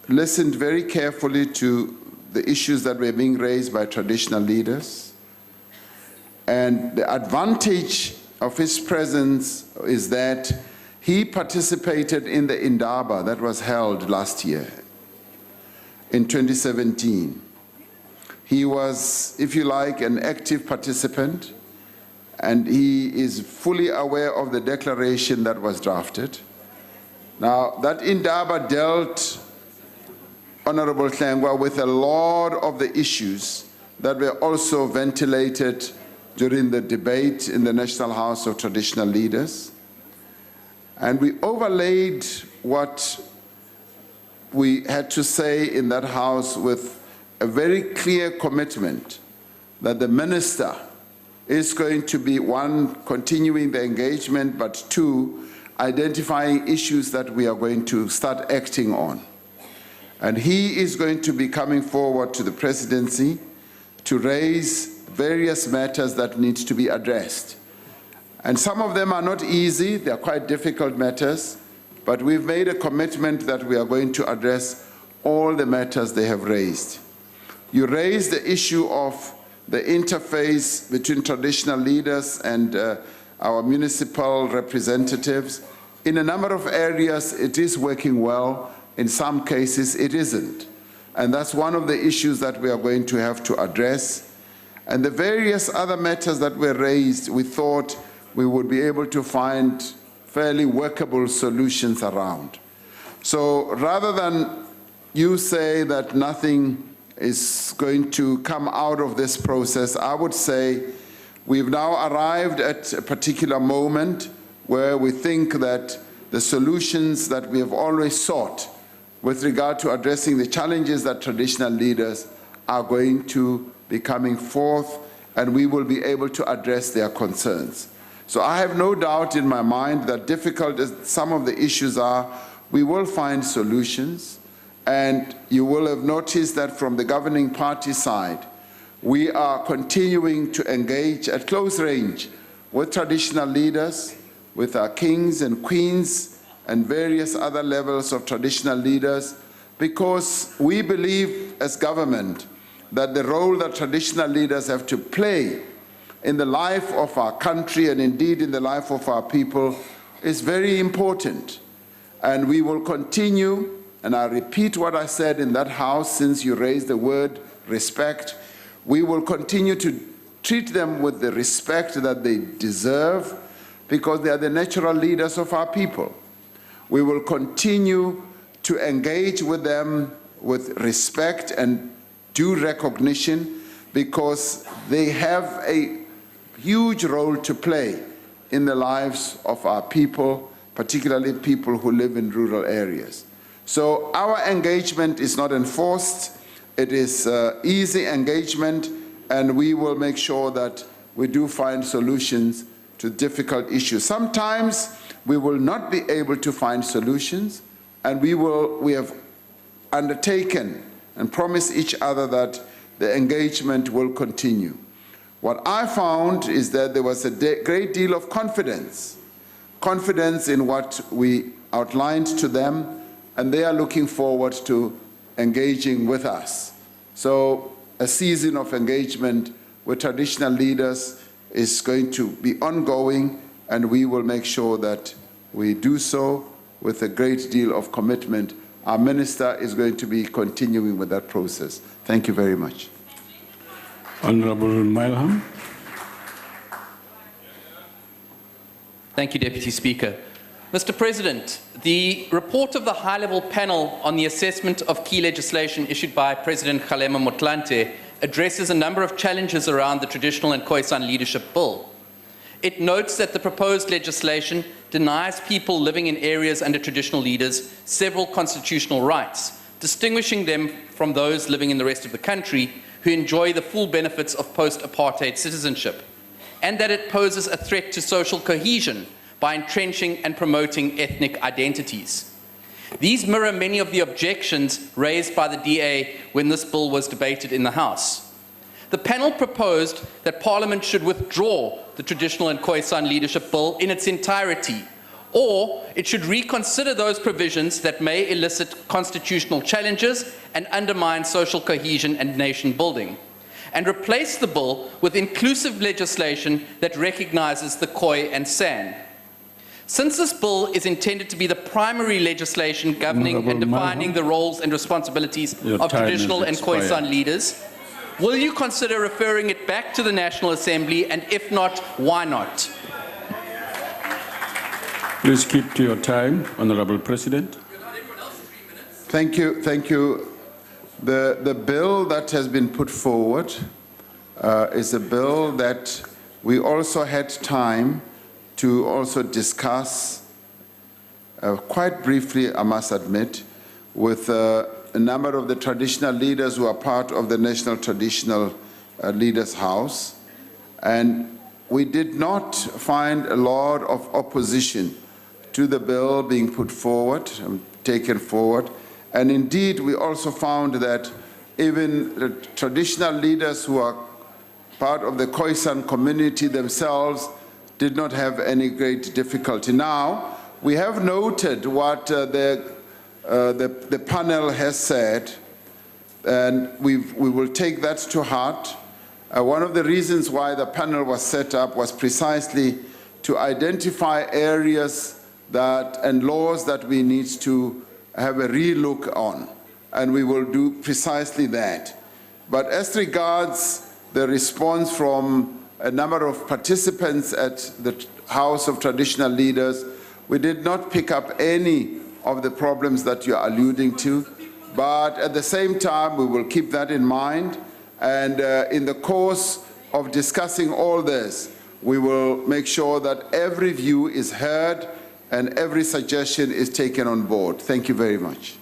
listened very carefully to the issues that were being raised by traditional leaders. And the advantage of his presence is that he participated in the Indaba that was held last year in 2017. He was, if you like, an active participant, and he is fully aware of the declaration that was drafted. Now, that Indaba dealt, Honorable Hlengwa, with a lot of the issues that were also ventilated during the debate in the National House of Traditional Leaders. And we overlaid what we had to say in that house with a very clear commitment that the minister is going to be, one, continuing the engagement, but two, identifying issues that we are going to start acting on. And he is going to be coming forward to the presidency to raise various matters that need to be addressed. And some of them are not easy, they are quite difficult matters, but we've made a commitment that we are going to address all the matters they have raised. You raised the issue of the interface between traditional leaders and our municipal representatives. In a number of areas, it is working well. In some cases, it isn't. And that's one of the issues that we are going to have to address. And the various other matters that were raised, we thought we would be able to find fairly workable solutions around. So rather than you say that nothing is going to come out of this process, I would say we've now arrived at a particular moment where we think that the solutions that we have always sought with regard to addressing the challenges that traditional leaders are going to be coming forth, and we will be able to address their concerns. So I have no doubt in my mind that difficult as some of the issues are, we will find solutions. And you will have noticed that from the governing party side, we are continuing to engage at close range with traditional leaders, with our kings and queens, and various other levels of traditional leaders, because we believe as government that the role that traditional leaders have to play in the life of our country and indeed in the life of our people is very important. And we will continue, and I repeat what I said in that house since you raised the word respect, we will continue to treat them with the respect that they deserve because they are the natural leaders of our people. We will continue to engage with them with respect and due recognition because they have a huge role to play in the lives of our people, particularly people who live in rural areas. So our engagement is not enforced, it is easy engagement, and we will make sure that we do find solutions to difficult issues. Sometimes we will not be able to find solutions, and we have undertaken and promised each other that the engagement will continue. What I found is that there was a great deal of confidence in what we outlined to them, and they are looking forward to engaging with us. So a season of engagement with traditional leaders is going to be ongoing, and we will make sure that we do so with a great deal of commitment. Our minister is going to be continuing with that process. Thank you very much. Honorable Milham. Thank you, Deputy Speaker. Mr. President, the report of the high-level panel on the assessment of key legislation issued by President Kgalema Motlanthe addresses a number of challenges around the Traditional and Khoisan Leadership Bill. It notes that the proposed legislation denies people living in areas under traditional leaders several constitutional rights, distinguishing them from those living in the rest of the country who enjoy the full benefits of post-apartheid citizenship, and that it poses a threat to social cohesion by entrenching and promoting ethnic identities. These mirror many of the objections raised by the DA when this bill was debated in the House. The panel proposed that Parliament should withdraw the Traditional and Khoisan Leadership Bill in its entirety, or it should reconsider those provisions that may elicit constitutional challenges and undermine social cohesion and nation building, and replace the bill with inclusive legislation that recognizes the Khoi and San. Since this bill is intended to be the primary legislation governing and defining the roles and responsibilities of traditional and Khoisan leaders, will you consider referring it back to the National Assembly, and if not, why not? Please keep to your time, Honorable President. Thank you. Thank you. The bill that has been put forward is a bill that we also had time to also discuss quite briefly, I must admit, with a number of the traditional leaders who are part of the National Traditional Leaders House. And we did not find a lot of opposition to the bill being put forward, taken forward. And indeed, we also found that even the traditional leaders who are part of the Khoisan community themselves did not have any great difficulty. Now, we have noted what the panel has said, and we will take that to heart. One of the reasons why the panel was set up was precisely to identify areas and laws that we need to have a relook on, and we will do precisely that. But as regards the response from a number of participants at the House of Traditional Leaders, we did not pick up any of the problems that you're alluding to, but at the same time, we will keep that in mind, and in the course of discussing all this, we will make sure that every view is heard and every suggestion is taken on board. Thank you very much.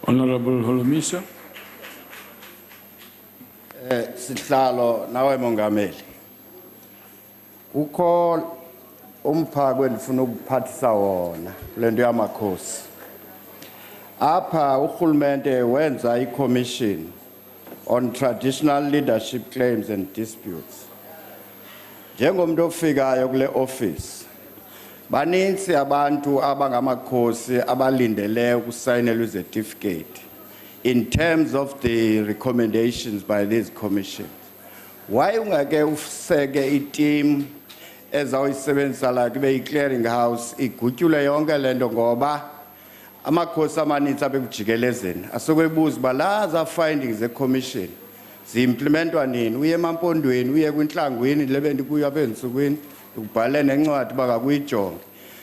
Honorable Holomisa. Sihlalo nawe mongameli. Ukho umphako endifuna ukuphathisa wona lento yamakhosi. Apha urhulumente wenza i-commission on traditional leadership claims and disputes. Njengomuntu ofikayo kule office, baninzi abantu abangamakhosi abalindeleyo ukusayinelwa i-certificate in terms of the recommendations by these commissions. Why ungake ufseke i-team ezawuyisebenzisa la kube i-clearing house igutyule yonke lento ngoba amakhosi amaninzi abekujikelezeni asokwebuza uba la findings ze-commission zi-implementwa nini, uye emampondweni, uye kwintlangwini lebe ndikuyo apha entsukwini ubhale nencwadi uba kakuyijonge.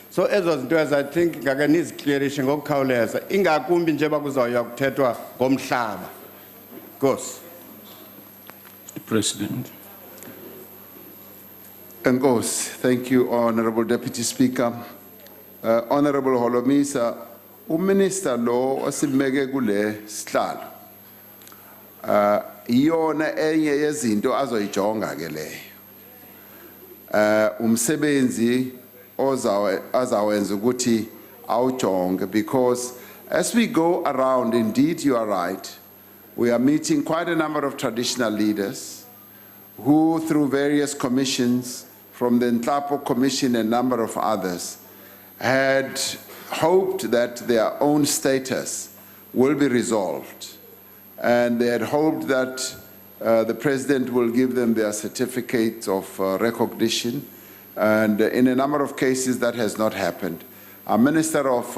So ezo zinto I think ngake niziklerishe ngokukhawuleza ingakumbi nje bakuzawuya kuthethwa ngomhlaba. Nkosi. President. Enkosi, thank you, Honorable Deputy Speaker. Honorable Holomisa, uMinister lo osimeke kule sihlalo. Iyona enye yezinto azoyijonga ke leyo. Umsebenzi azawenza ukuthi awujonge, because as we go around, indeed you are right, we are meeting quite a number of traditional leaders who through various commissions from the Ntlapo Commission and a number of others had hoped that their own status will be resolved, and they had hoped that the President will give them their certificate of recognition, and in a number of cases that has not happened. Our Minister of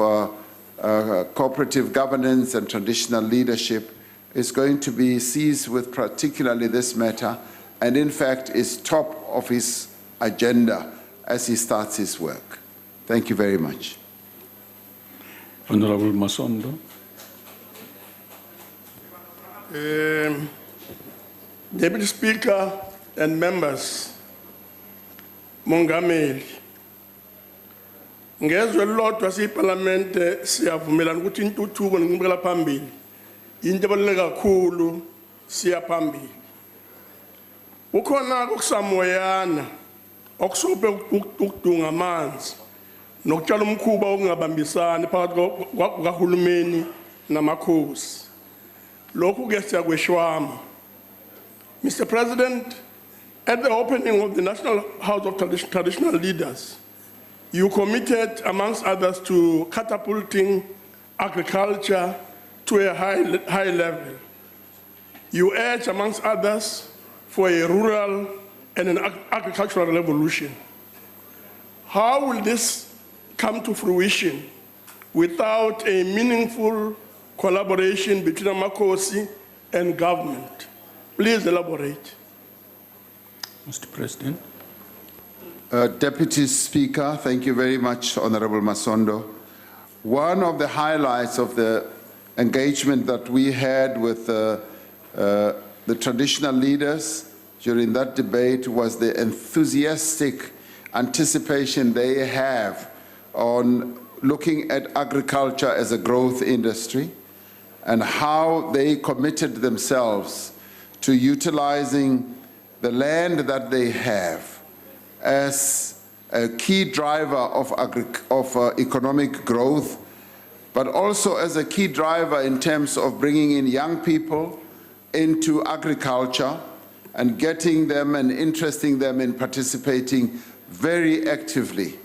Cooperative Governance and Traditional Leadership is going to be seized with particularly this matter, and in fact is top of his agenda as he starts his work. Thank you very much. Honorable Masondo. Deputy Speaker and members, Mongameli, ngezwe lodwa siyiparlamente siyavumelana ukuthi intuthuko nenqubekela phambili into ebaluleke kakhulu siya phambili. Ukhona ukusamoyana okusuphe ukudunga amanzi nokutshala umkhuba okungabambisani phakathi kukahulumeni namakhosi. Lokhu ke siyakweshwama. Mr. President, at the opening of the National House of Traditional Leaders, you committed, amongst others, to catapulting agriculture to a high level. You urged, amongst others, for a rural and an agricultural revolution. How will this come to fruition without a meaningful collaboration between Amakosi and government? Please elaborate. Mr. President. Deputy Speaker, thank you very much, Honorable Masondo. One of the highlights of the engagement that we had with the traditional leaders during that debate was the enthusiastic anticipation they have on looking at agriculture as a growth industry and how they committed themselves to utilizing the land that they have as a key driver of economic growth, but also as a key driver in terms of bringing in young people into agriculture and getting them and interesting them in participating very actively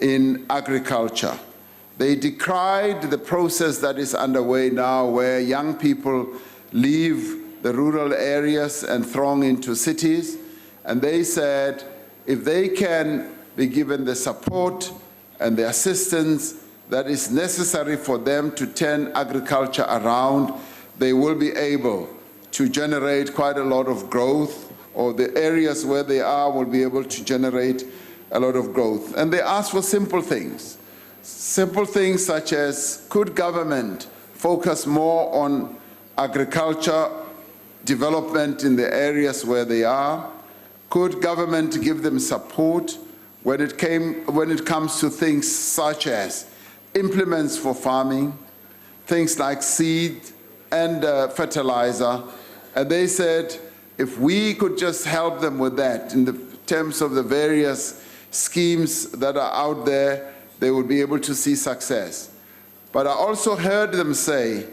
in agriculture. They decried the process that is underway now where young people leave the rural areas and throng into cities, and they said if they can be given the support and the assistance that is necessary for them to turn agriculture around, they will be able to generate quite a lot of growth, or the areas where they are will be able to generate a lot of growth. And they ask for simple things such as, could government focus more on agriculture development in the areas where they are? Could government give them support when it comes to things such as implements for farming, things like seed and fertilizer? And they said, if we could just help them with that in the terms of the various schemes that are out there, they would be able to see success. But I also heard them say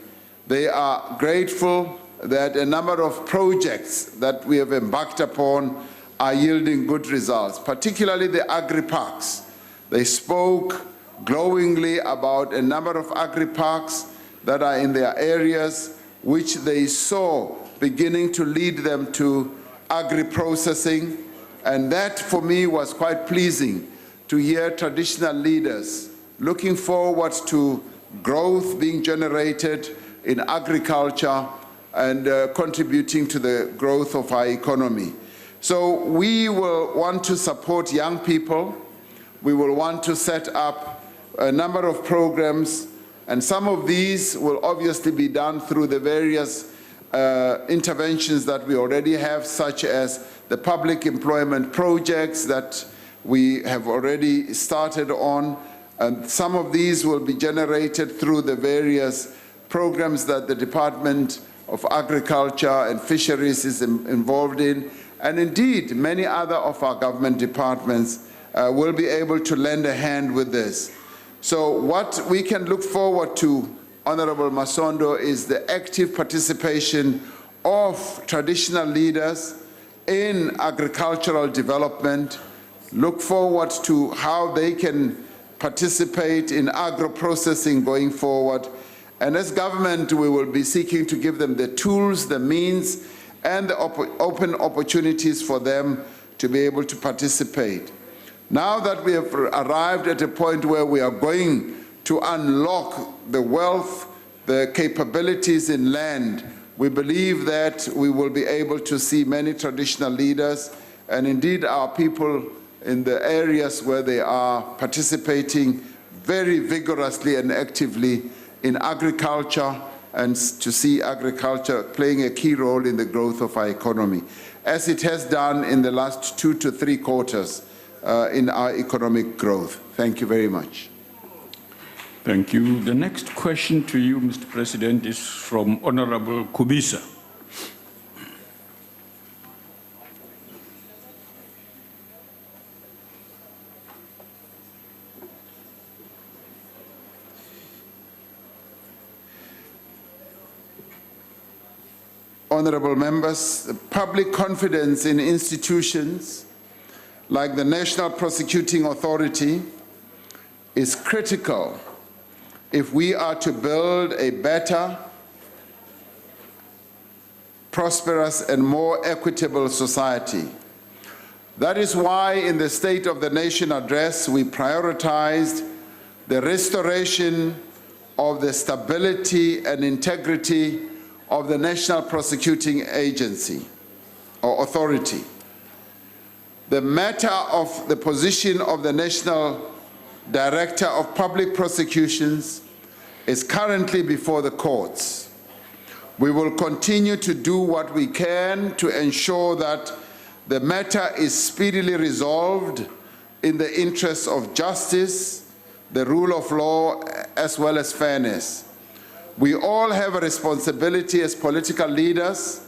they are grateful that a number of projects that we have embarked upon are yielding good results, particularly the agri-parks. They spoke glowingly about a number of agri-parks that are in their areas, which they saw beginning to lead them to agri-processing. And that, for me, was quite pleasing to hear traditional leaders looking forward to growth being generated in agriculture and contributing to the growth of our economy. So we will want to support young people. We will want to set up a number of programs, and some of these will obviously be done through the various interventions that we already have, such as the public employment projects that we have already started on. And some of these will be generated through the various programs that the Department of Agriculture and Fisheries is involved in. And indeed, many other of our government departments will be able to lend a hand with this. So what we can look forward to, Honorable Masondo, is the active participation of traditional leaders in agricultural development. Look forward to how they can participate in agro-processing going forward. And as government, we will be seeking to give them the tools, the means, and the open opportunities for them to be able to participate. Now that we have arrived at a point where we are going to unlock the wealth, the capabilities in land, we believe that we will be able to see many traditional leaders and indeed our people in the areas where they are participating very vigorously and actively in agriculture, and to see agriculture playing a key role in the growth of our economy, as it has done in the last 2 to 3 quarters in our economic growth. Thank you very much. Thank you. The next question to you, Mr. President, is from Honorable Kubisa. Honorable members, the public confidence in institutions like the National Prosecuting Authority is critical if we are to build a better, prosperous, and more equitable society. That is why in the State of the Nation address, we prioritized the restoration of the stability and integrity of the National Prosecuting Agency or Authority. The matter of the position of the National Director of Public Prosecutions is currently before the courts. We will continue to do what we can to ensure that the matter is speedily resolved in the interests of justice, the rule of law, as well as fairness. We all have a responsibility as political leaders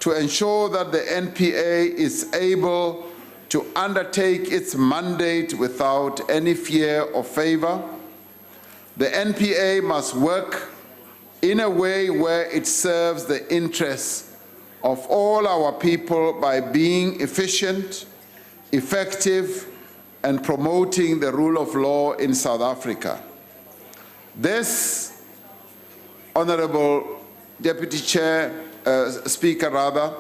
to ensure that the NPA is able to undertake its mandate without any fear or favor. The NPA must work in a way where it serves the interests of all our people by being efficient, effective, and promoting the rule of law in South Africa. This, Honorable Deputy Chair, Speaker rather,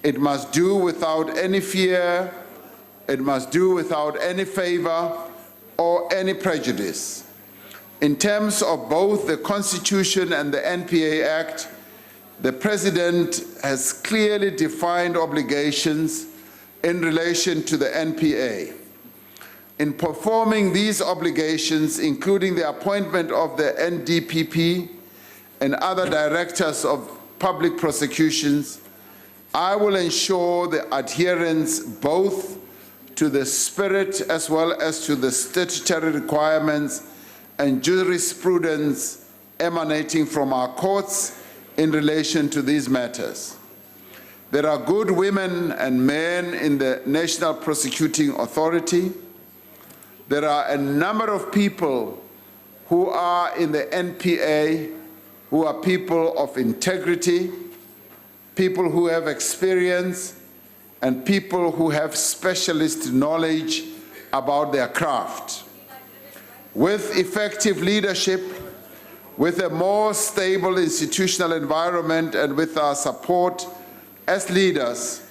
it must do without any fear, it must do without any favor or any prejudice. In terms of both the Constitution and the NPA Act, the President has clearly defined obligations in relation to the NPA. In performing these obligations, including the appointment of the NDPP and other directors of public prosecutions, I will ensure the adherence both to the spirit as well as to the statutory requirements and jurisprudence emanating from our courts in relation to these matters. There are good women and men in the National Prosecuting Authority. There are a number of people who are in the NPA who are people of integrity, people who have experience, and people who have specialist knowledge about their craft. With effective leadership, with a more stable institutional environment, and with our support as leaders,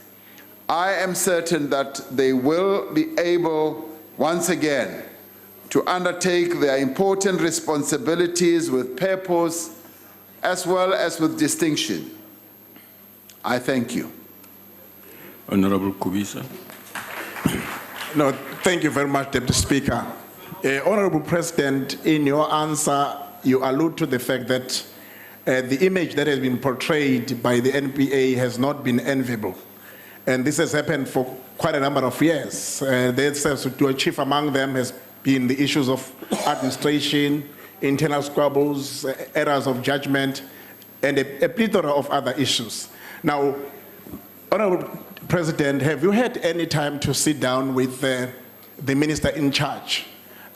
I am certain that they will be able, once again, to undertake their important responsibilities with purpose as well as with distinction. I thank you. Honorable Kubisa. No, thank you very much, Deputy Speaker. Honorable President, in your answer, you allude to the fact that the image that has been portrayed by the NPA has not been enviable. And this has happened for quite a number of years. The chief among them has been the issues of administration, internal squabbles, errors of judgment, and a plethora of other issues. Now, Honorable President, have you had any time to sit down with the minister in charge,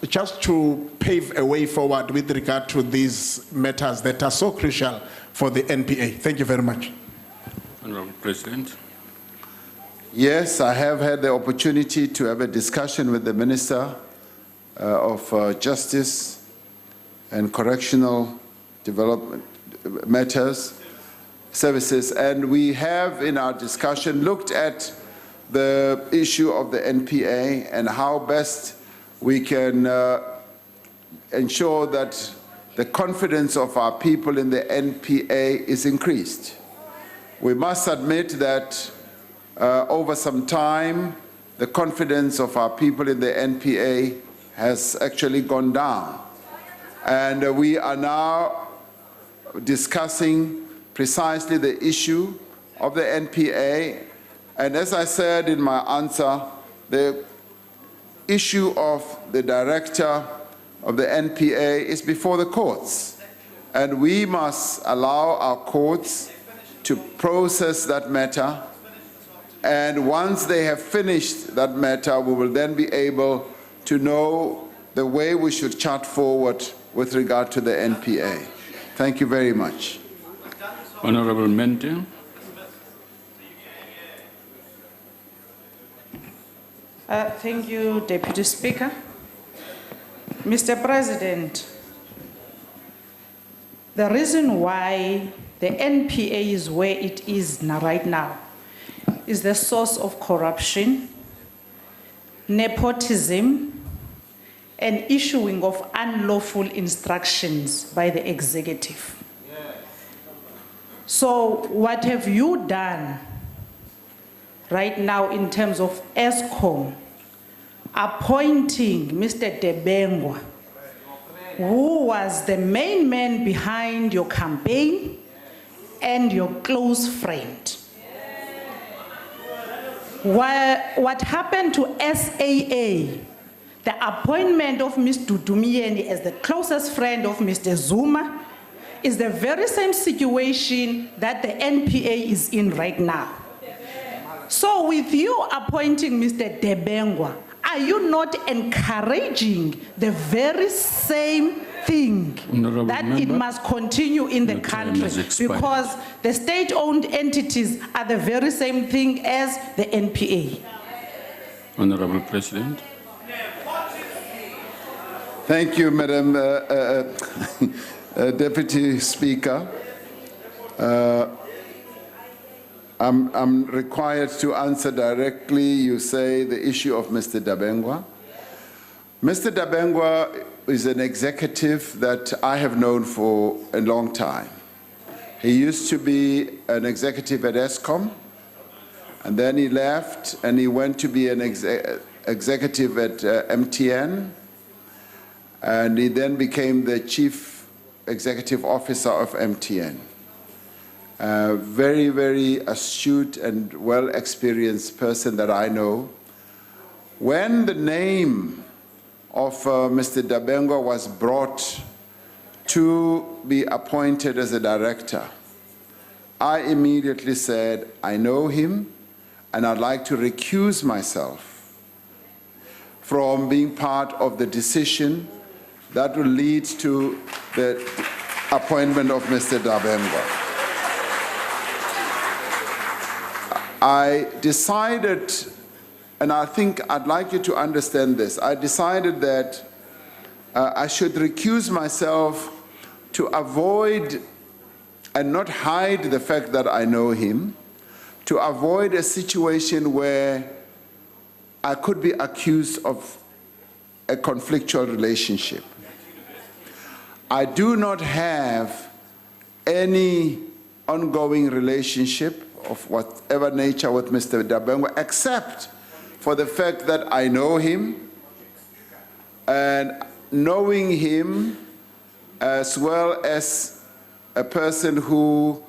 just to pave a way forward with regard to these matters that are so crucial for the NPA? Thank you very much. Honorable President. Yes, I have had the opportunity to have a discussion with the Minister of Justice and Correctional Development Matters, Services, and we have in our discussion looked at the issue of the NPA and how best we can ensure that the confidence of our people in the NPA is increased. We must admit that over some time, the confidence of our people in the NPA has actually gone down. And we are now discussing precisely the issue of the NPA. And as I said in my answer, the issue of the director of the NPA is before the courts. And we must allow our courts to process that matter. And once they have finished that matter, we will then be able to know the way we should chart forward with regard to the NPA. Thank you very much. Honorable Mente. Thank you, Deputy Speaker. Mr. President, the reason why the NPA is where it is now, right now, is the source of corruption, nepotism, and issuing of unlawful instructions by the executive. So what have you done right now in terms of ESCOM appointing Mr. Debengwa, who was the main man behind your campaign and your close friend? What happened to SAA, the appointment of Ms. Dudumieni as the closest friend of Mr. Zuma, is the very same situation that the NPA is in right now. So with you appointing Mr. Debengwa, are you not encouraging the very same thing Honourable that it Member, must continue in the your time country? has expired. Because the state-owned entities are the very same thing as the NPA. Honourable President. Thank you, Madam Deputy Speaker. I'm required to answer directly. You say the issue of Mr. Dabengwa. Mr. Dabengwa is an executive that I have known for a long time. He used to be an executive at ESCOM, and then he left and he went to be an executive at MTN, and he then became the chief executive officer of MTN. Very, very astute and well-experienced person that I know. When the name of Mr. Dabengwa was brought to be appointed as a director, I immediately said, I know him, and I'd like to recuse myself from being part of the decision that will lead to the appointment of Mr. Dabengwa. I decided, and I think I'd like you to understand this, I decided that I should recuse myself to avoid and not hide the fact that I know him, to avoid a situation where I could be accused of a conflictual relationship. I do not have any ongoing relationship of whatever nature with Mr. Dabengwa, except for the fact that I know him, and knowing him as well as a person who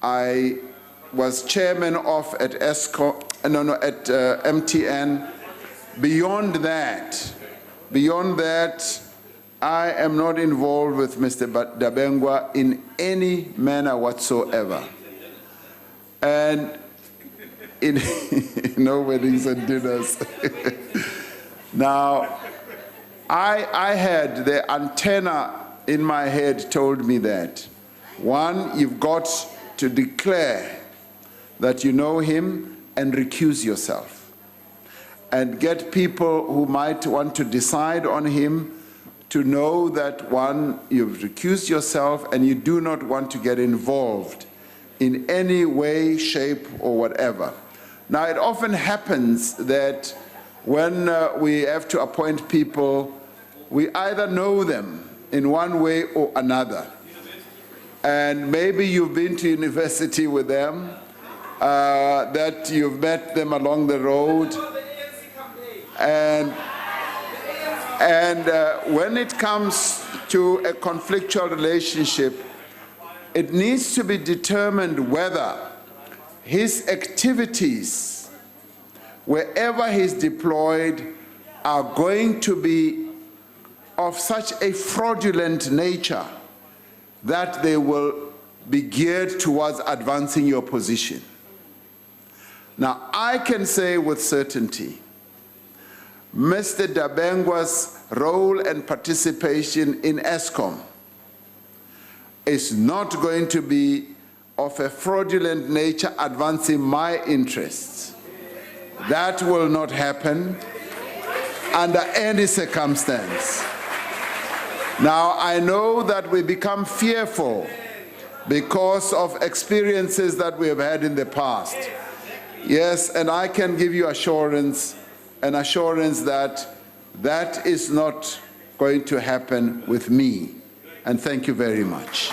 I was chairman of at MTN. Beyond that, I am not involved with Mr. Dabengwa in any manner whatsoever. And in no weddings and dinners. Now, I had the antenna in my head told me that. One, you've got to declare that you know him and recuse yourself. And get people who might want to decide on him to know that, one, you've recused yourself and you do not want to get involved in any way, shape, or whatever. Now, it often happens that when we have to appoint people, we either know them in one way or another. And maybe you've been to university with them, that you've met them along the road. And when it comes to a conflictual relationship, it needs to be determined whether his activities, wherever he's deployed, are going to be of such a fraudulent nature that they will be geared towards advancing your position. Now, I can say with certainty, Mr. Dabengwa's role and participation in ESCOM is not going to be of a fraudulent nature advancing my interests. That will not happen under any circumstance. Now, I know that we become fearful because of experiences that we have had in the past. Yes, and I can give you an assurance that that is not going to happen with me. And thank you very much.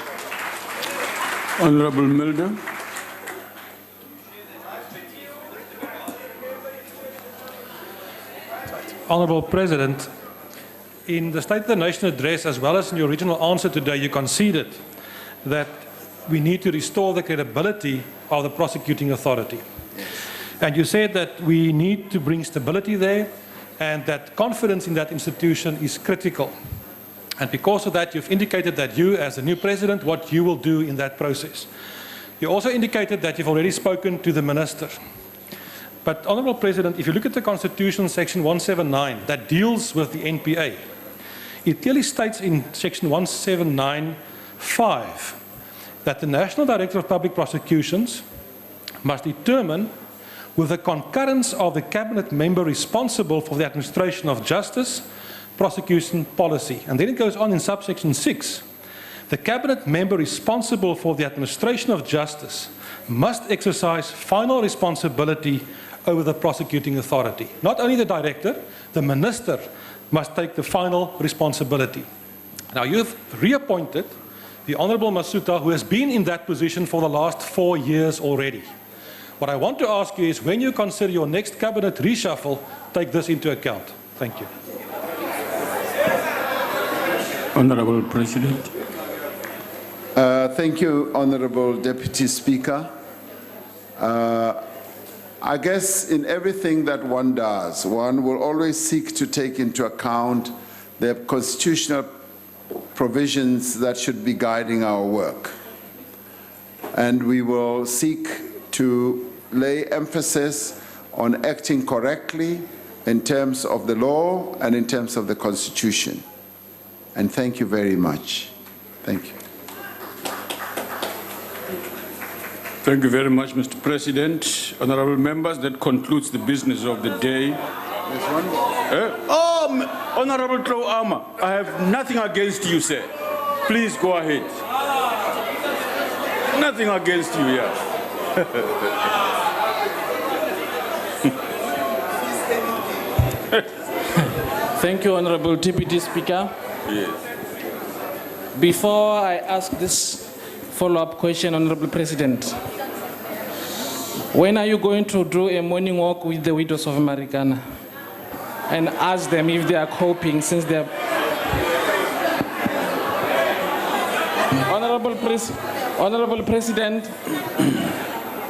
Honourable Mulder. Honourable President, in the State of the Nation address, as well as in your original answer today, you conceded that we need to restore the credibility of the prosecuting authority. And you said that we need to bring stability there and that confidence in that institution is critical. And because of that, you've indicated that you, as the new president, what you will do in that process. You also indicated that you've already spoken to the Minister. But, Honourable President, if you look at the Constitution, Section 179, that deals with the NPA, it clearly states in Section 179(5) that the National Director of Public Prosecutions must determine, with the concurrence of the Cabinet member responsible for the administration of justice, prosecution policy. And then it goes on in subsection 6. The Cabinet member responsible for the administration of justice must exercise final responsibility over the prosecuting authority. Not only the Director, the Minister must take the final responsibility. Now, you've reappointed the Honourable Masuta, who has been in that position for the last 4 years already. What I want to ask you is, when you consider your next Cabinet reshuffle, take this into account. Thank you. Honourable President. Thank you, Honourable Deputy Speaker. I guess in everything that one does, one will always seek to take into account the constitutional provisions that should be guiding our work. And we will seek to lay emphasis on acting correctly in terms of the law and in terms of the Constitution. And thank you very much. Thank you. Thank you very much, Mr. President. Honourable members, that concludes the business of the day. There's one more. Honourable Tloama, I have nothing against you, sir. Please go ahead. Nothing against you, yeah. Thank you, Honourable Deputy Speaker. Yes. Before I ask this follow-up question, Honourable President, when are you going to do a morning walk with the widows of Americana and ask them if they are coping since they are... Honourable President,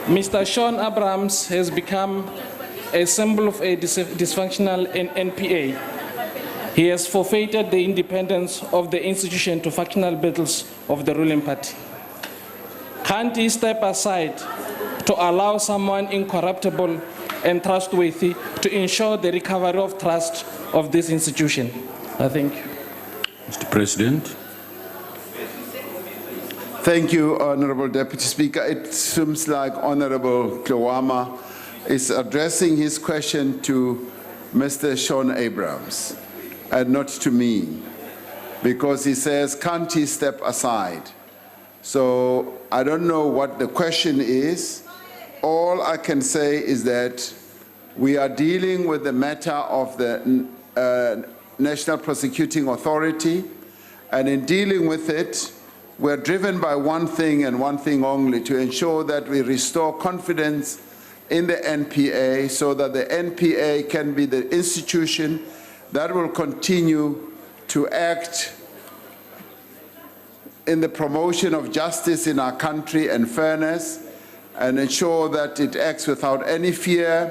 Mr. Sean Abrams has become a symbol of a dysfunctional NPA. He has forfeited the independence of the institution to factional battles of the ruling party. Can't he step aside to allow someone incorruptible and trustworthy to ensure the recovery of trust of this institution? Thank you. Mr. President. Thank you, Honourable Deputy Speaker. It seems like Honourable Tloama is addressing his question to Mr. Sean Abrams and not to me, because he says, can't he step aside? So I don't know what the question is. All I can say is that we are dealing with the matter of the National Prosecuting Authority, and in dealing with it, we're driven by one thing and one thing only, to ensure that we restore confidence in the NPA so that the NPA can be the institution that will continue to act in the promotion of justice in our country and fairness, and ensure that it acts without any fear,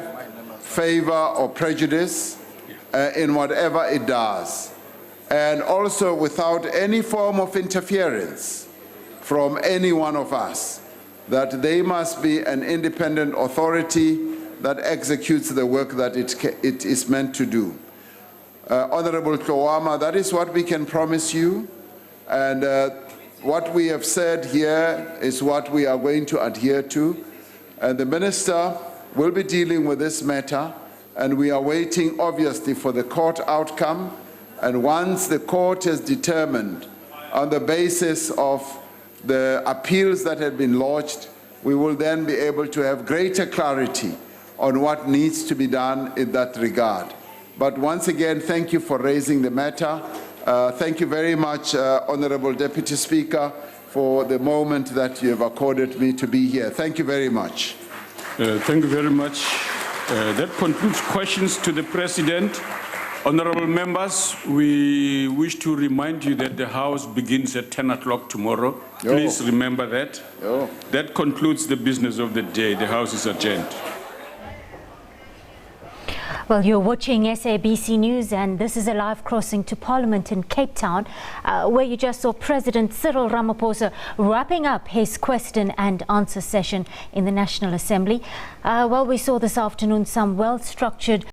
favor, or prejudice in whatever it does, and also without any form of interference from any one of us, that they must be an independent authority that executes the work that it is meant to do. Honourable Tloama, that is what we can promise you, and what we have said here is what we are going to adhere to. And the Minister will be dealing with this matter, and we are waiting, obviously, for the court outcome. And once the court has determined, on the basis of the appeals that have been lodged, we will then be able to have greater clarity on what needs to be done in that regard. But once again, thank you for raising the matter. Thank you very much, Honourable Deputy Speaker, for the moment that you have accorded me to be here. Thank you very much. Thank you very much. That concludes questions to the President. Honourable members, we wish to remind you that the House begins at 10 o'clock tomorrow. Please remember that. That concludes the business of the day. The House is adjourned. Well, you're watching SABC News, and this is a live crossing to Parliament in Cape Town, where you just saw President Cyril Ramaphosa wrapping up his question and answer session in the National Assembly. Well, we saw this afternoon some well-structured